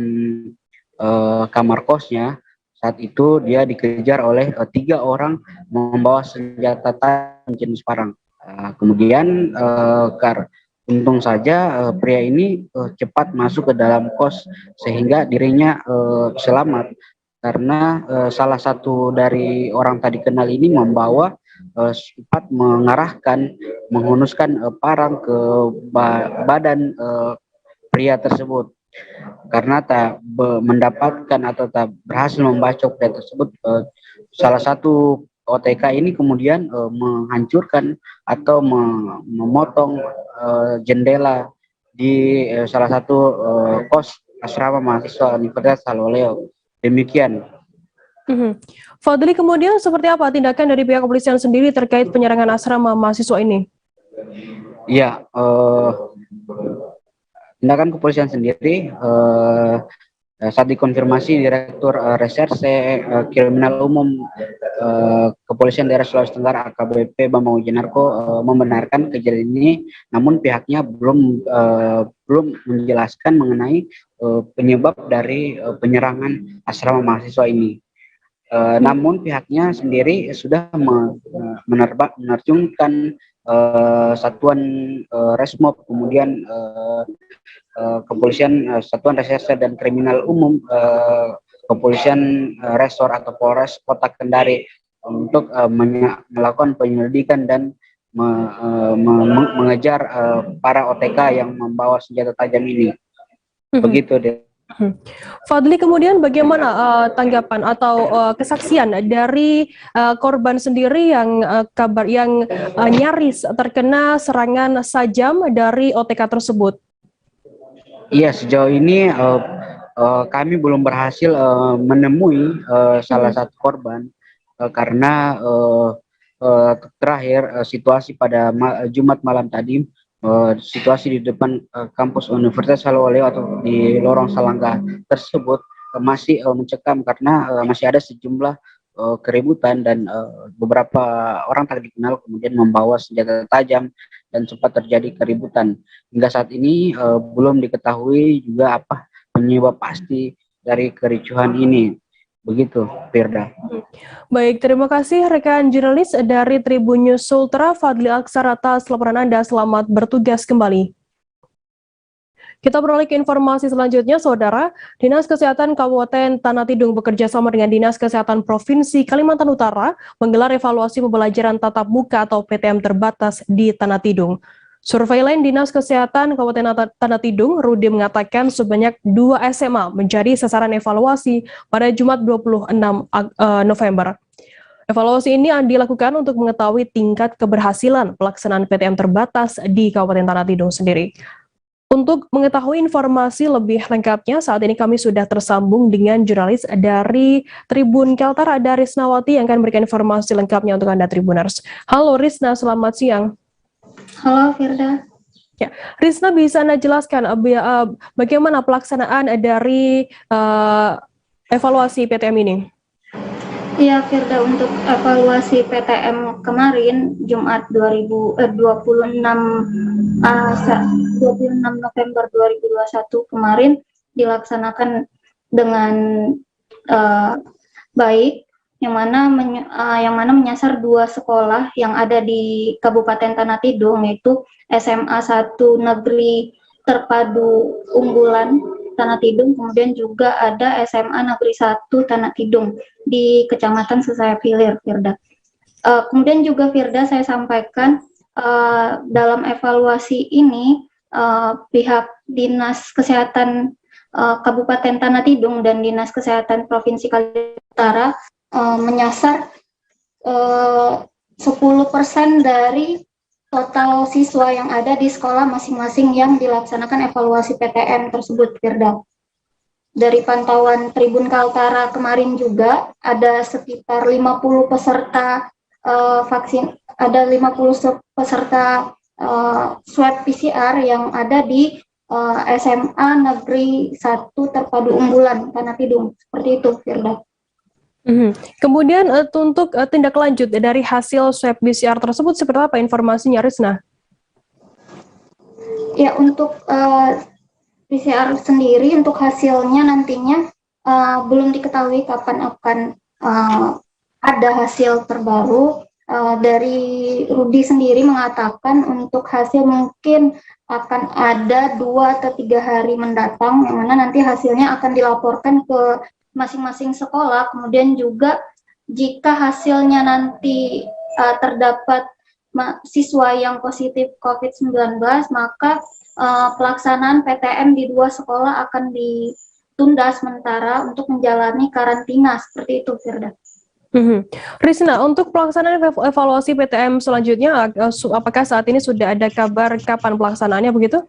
C: kamar kosnya. Saat itu dia dikejar oleh 3 orang membawa senjata tajam jenis parang. Kemudian untung saja pria ini cepat masuk ke dalam kos sehingga dirinya selamat, karena salah satu dari orang tak dikenal ini membawa sempat menghunuskan parang ke badan pria tersebut. Karena tak mendapatkan atau tak berhasil membacok pria tersebut, salah satu OTK ini kemudian menghancurkan atau memotong jendela di salah satu kos asrama mahasiswa Universitas Haloleo. Demikian.
A: Fadli, kemudian seperti apa tindakan dari pihak kepolisian sendiri terkait penyerangan asrama mahasiswa ini?
C: Ya, tindakan kepolisian sendiri saat dikonfirmasi Direktur Reserse Kriminal Umum Kepolisian Daerah Sulawesi Tenggara AKBP Bambang Wijanarko membenarkan kejadian ini, namun pihaknya belum menjelaskan mengenai penyebab dari penyerangan asrama mahasiswa ini. Namun pihaknya sendiri sudah menerjunkan satuan Resmob, kemudian kepolisian satuan reserse dan kriminal umum kepolisian resor atau Polres Kota Kendari untuk melakukan penyelidikan dan mengejar para OTK yang membawa senjata tajam ini. Begitu deh.
A: Fadli, kemudian bagaimana tanggapan atau kesaksian dari korban sendiri yang nyaris terkena serangan sajam dari OTK tersebut?
C: Iya, sejauh ini kami belum berhasil menemui salah satu korban karena terakhir situasi pada Jumat malam tadi, situasi di depan kampus Universitas Haloleo atau di lorong Salangga tersebut masih mencekam karena masih ada sejumlah keributan dan beberapa orang tak dikenal kemudian membawa senjata tajam dan sempat terjadi keributan. Hingga saat ini belum diketahui juga apa penyebab pasti dari kericuhan ini. Begitu, Firda.
A: Baik, terima kasih rekan jurnalis dari Tribun News Sultra, Fadli Aksar, atas laporan Anda. Selamat bertugas kembali. Kita beralih ke informasi selanjutnya, Saudara. Dinas Kesehatan Kabupaten Tanah Tidung bekerja sama dengan Dinas Kesehatan Provinsi Kalimantan Utara menggelar evaluasi pembelajaran tatap muka atau PTM terbatas di Tanah Tidung. Surveilen Dinas Kesehatan Kabupaten Tanah Tidung, Rudi, mengatakan sebanyak 2 SMA menjadi sasaran evaluasi pada Jumat 26 November. Evaluasi ini dilakukan untuk mengetahui tingkat keberhasilan pelaksanaan PTM terbatas di Kabupaten Tanah Tidung sendiri. Untuk mengetahui informasi lebih lengkapnya, saat ini kami sudah tersambung dengan jurnalis dari Tribun Kaltara, ada Risnawati yang akan memberikan informasi lengkapnya untuk Anda Tribuners. Halo Risna, selamat siang.
D: Halo Firda.
A: Ya, Risna, bisa Anda jelaskan bagaimana pelaksanaan dari evaluasi PTM ini?
D: Iya Firda, untuk evaluasi PTM kemarin Jumat 26 November 2021 kemarin dilaksanakan dengan baik, yang mana menyasar 2 sekolah yang ada di Kabupaten Tanah Tidung, yaitu SMA 1 Negeri Terpadu Unggulan Tanah Tidung, kemudian juga ada SMA Negeri 1 Tanah Tidung di Kecamatan Sesayap Hilir, Firda. Kemudian juga Firda, saya sampaikan dalam evaluasi ini pihak Dinas Kesehatan Kabupaten Tanah Tidung dan Dinas Kesehatan Provinsi Kalimantan Utara menyasar 10% dari total siswa yang ada di sekolah masing-masing yang dilaksanakan evaluasi PTM tersebut, Firda. Dari pantauan Tribun Kaltara kemarin juga ada sekitar 50 peserta vaksin, ada 50 peserta swab PCR yang ada di SMA Negeri 1 Terpadu Unggulan Tanah Tidung. Seperti itu, Firda.
A: Kemudian untuk tindak lanjut dari hasil swab PCR tersebut seperti apa informasinya, Risna?
D: Ya, untuk PCR sendiri untuk hasilnya nantinya belum diketahui kapan akan ada hasil terbaru. Dari Rudi sendiri mengatakan untuk hasil mungkin akan ada 2 atau 3 hari mendatang, yang mana nanti hasilnya akan dilaporkan ke masing-masing sekolah. Kemudian juga jika hasilnya nanti terdapat siswa yang positif COVID-19, maka pelaksanaan PTM di 2 sekolah akan ditunda sementara untuk menjalani karantina. Seperti itu, Firda.
A: Risna, untuk pelaksanaan evaluasi PTM selanjutnya, apakah saat ini sudah ada kabar kapan pelaksanaannya begitu?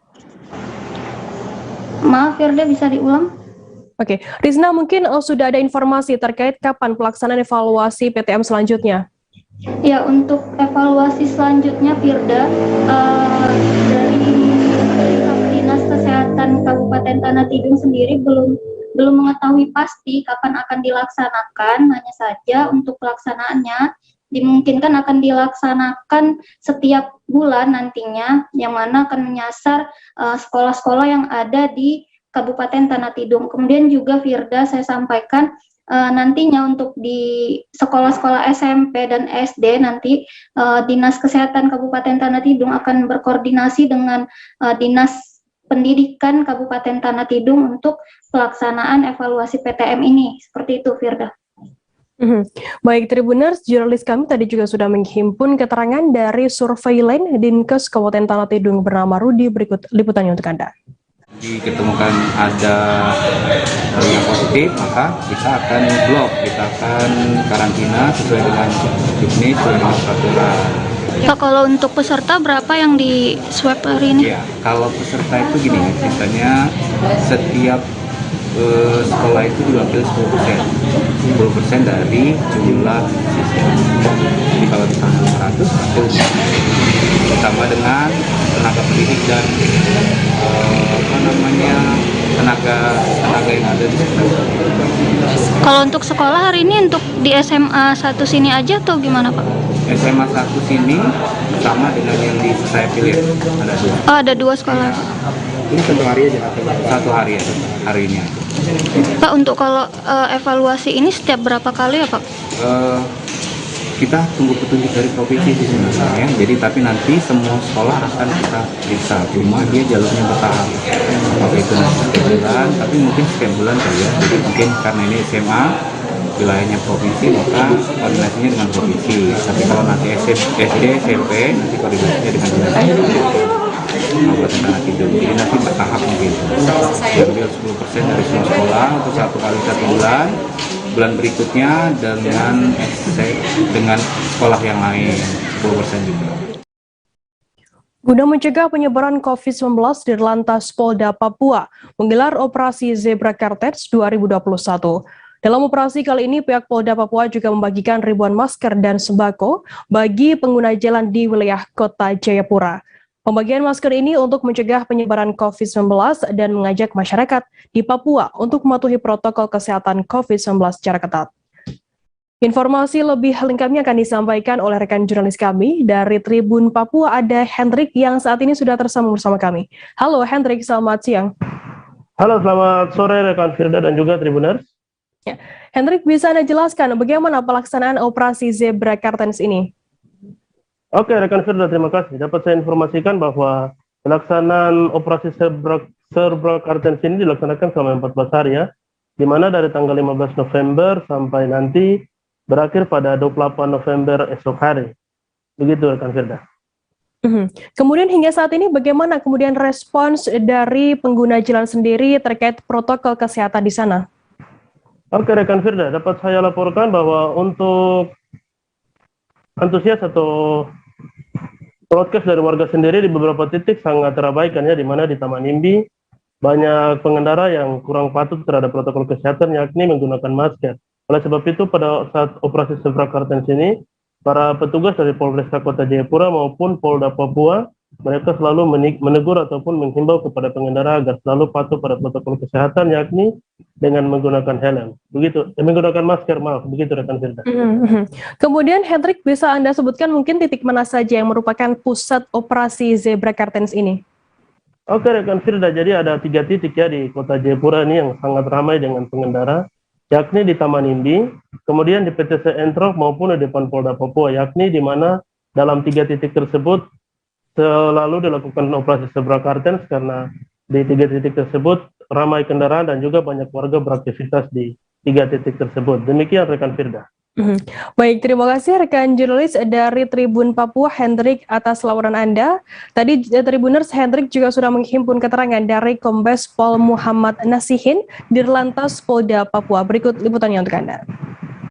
D: Maaf Firda, bisa diulang?
A: Oke, Rizna, mungkin sudah ada informasi terkait kapan pelaksanaan evaluasi PTM selanjutnya?
D: Ya, untuk evaluasi selanjutnya Firda, dari Dinas Kesehatan Kabupaten Tanah Tidung sendiri belum mengetahui pasti kapan akan dilaksanakan. Hanya saja untuk pelaksanaannya dimungkinkan akan dilaksanakan setiap bulan nantinya, yang mana akan menyasar sekolah-sekolah yang ada di Kabupaten Tanah Tidung. Kemudian juga Firda, saya sampaikan nantinya untuk di sekolah-sekolah SMP dan SD nanti Dinas Kesehatan Kabupaten Tanah Tidung akan berkoordinasi dengan Dinas Pendidikan Kabupaten Tanah Tidung untuk pelaksanaan evaluasi PTM ini. Seperti itu Firda.
A: Baik Tribuners, jurnalis kami tadi juga sudah menghimpun keterangan dari surveilan Dinkes Kabupaten Tanah Tidung bernama Rudi. Berikut liputannya untuk Anda.
E: Diketemukan ada yang positif, maka kita akan blok, kita akan karantina sesuai dengan juknis, sesuai dengan peraturan.
D: Pak, kalau untuk peserta berapa yang di swab hari ini?
E: Ya, kalau peserta itu gini, misalnya setiap sekolah itu diambil 10% dari jumlah siswa. Jadi kalau misalnya 100 itu ditambah dengan tenaga pendidik dan tenaga yang ada di sekolah.
D: Kalau untuk sekolah hari ini untuk di SMA 1 sini aja atau gimana Pak?
E: SMA 1 sini sama dengan yang di saya pilih, ada 2.
D: Oh, ada 2 sekolah.
E: Ini satu hari aja, satu hari aja, hari ini aja.
D: Pak, untuk kalau evaluasi ini setiap berapa kali ya Pak?
E: Kita tunggu petunjuk dari provinsi sih sebenarnya, jadi tapi nanti semua sekolah akan kita periksa, cuma dia jalurnya bertahap. Apakah itu nanti setiap bulan, tapi mungkin setiap bulan saja. Jadi mungkin karena ini SMA, wilayahnya provinsi, maka koordinasinya dengan provinsi. Tapi kalau nanti SD, SMP, nanti koordinasinya dengan dinas Kabupaten Tanah Tidung. Jadi nanti bertahap mungkin. Diambil 10% dari semua sekolah untuk 1 kali 1 bulan. Bulan berikutnya dengan sekolah yang lain 10% juga.
A: Guna mencegah penyebaran COVID-19, Dirlantas Polda Papua menggelar operasi Zebra Cartels 2021. Dalam operasi kali ini, pihak Polda Papua juga membagikan ribuan masker dan sembako bagi pengguna jalan di wilayah Kota Jayapura. Pembagian masker ini untuk mencegah penyebaran COVID-19 dan mengajak masyarakat di Papua untuk mematuhi protokol kesehatan COVID-19 secara ketat. Informasi lebih lengkapnya akan disampaikan oleh rekan jurnalis kami dari Tribun Papua, ada Hendrik yang saat ini sudah tersambung bersama kami. Halo Hendrik, selamat siang.
Y: Halo, selamat sore rekan Firda dan juga Tribuners.
A: Ya. Hendrik, bisa Anda jelaskan bagaimana pelaksanaan operasi Zebra Cartels ini?
Y: Oke, rekan Firda, terima kasih. Dapat saya informasikan bahwa pelaksanaan operasi Zebra Cartels ini dilaksanakan selama 14 hari ya, di mana dari tanggal 15 November sampai nanti berakhir pada 28 November esok hari. Begitu rekan Firda.
A: Kemudian hingga saat ini bagaimana kemudian respons dari pengguna jalan sendiri terkait protokol kesehatan di sana?
Y: Oke rekan Firda, dapat saya laporkan bahwa untuk antusias atau broadcast dari warga sendiri di beberapa titik sangat terabaikan ya, di mana di Taman Imbi banyak pengendara yang kurang patuh terhadap protokol kesehatan, yakni menggunakan masker. Oleh sebab itu pada saat operasi Zebra Cartels ini, para petugas dari Polresta Kota Jayapura maupun Polda Papua, mereka selalu menegur ataupun menghimbau kepada pengendara agar selalu patuh pada protokol kesehatan, yakni dengan menggunakan helm. Begitu, menggunakan masker, maaf, begitu rekan Firda.
A: Kemudian Hendrik, bisa Anda sebutkan mungkin titik mana saja yang merupakan pusat operasi Zebra Cartels ini?
Y: Oke rekan Firda, jadi ada 3 titik ya di Kota Jayapura ini yang sangat ramai dengan pengendara, yakni di Taman Imbi, kemudian di PTC Entrok maupun di depan Polda Papua, yakni di mana dalam 3 titik tersebut selalu dilakukan operasi Zebra Cartels karena di 3 titik tersebut ramai kendaraan dan juga banyak warga beraktivitas di 3 titik tersebut. Demikian rekan Firda.
A: Baik, terima kasih rekan jurnalis dari Tribun Papua, Hendrik, atas laporan Anda. Tadi Tribuners, Hendrik juga sudah menghimpun keterangan dari Kombes Pol Muhammad Nasihin, Dirlantas Polda Papua. Berikut liputannya untuk Anda.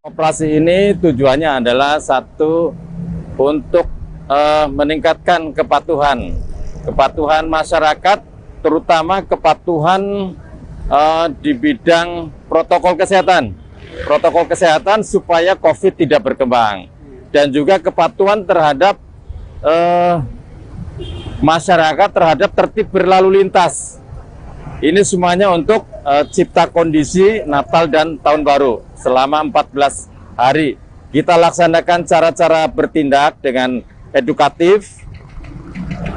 F: Operasi ini tujuannya adalah satu, untuk meningkatkan kepatuhan masyarakat terutama kepatuhan di bidang protokol kesehatan. Protokol kesehatan supaya COVID tidak berkembang. Dan juga kepatuhan terhadap masyarakat terhadap tertib berlalu lintas. Ini semuanya untuk cipta kondisi Natal dan Tahun Baru selama 14 hari. Kita laksanakan cara-cara bertindak dengan edukatif.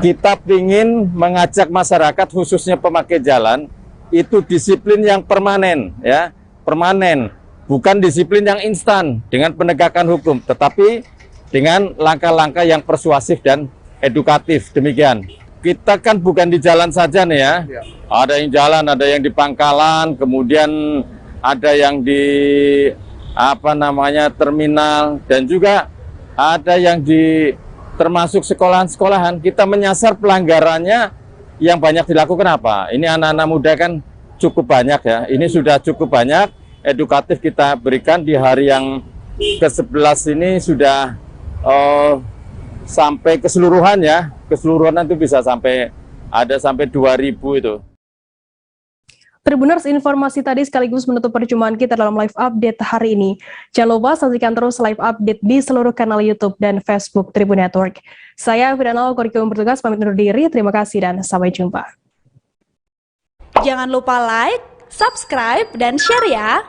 F: Kita ingin mengajak masyarakat khususnya pemakai jalan itu disiplin yang permanen, ya, permanen, bukan disiplin yang instan dengan penegakan hukum, tetapi dengan langkah-langkah yang persuasif dan edukatif. Demikian. Kita kan bukan di jalan saja nih ya. Ada yang jalan, ada yang di pangkalan, kemudian ada yang di terminal, dan juga ada yang di termasuk sekolahan-sekolahan. Kita menyasar pelanggarannya yang banyak dilakukan apa? Ini anak-anak muda kan cukup banyak ya. Ini sudah cukup banyak edukatif kita berikan di hari yang ke-11 ini sudah sampai keseluruhan ya. Keseluruhan itu bisa sampai 2.000 itu.
A: Tribuners, informasi tadi sekaligus menutup perjumpaan kita dalam live update hari ini. Jangan lupa saksikan terus live update di seluruh kanal YouTube dan Facebook Tribun Network. Saya Firdanal, kurikulum bertugas, pamit undur diri. Terima kasih dan sampai jumpa.
H: Jangan lupa like, subscribe, dan share ya.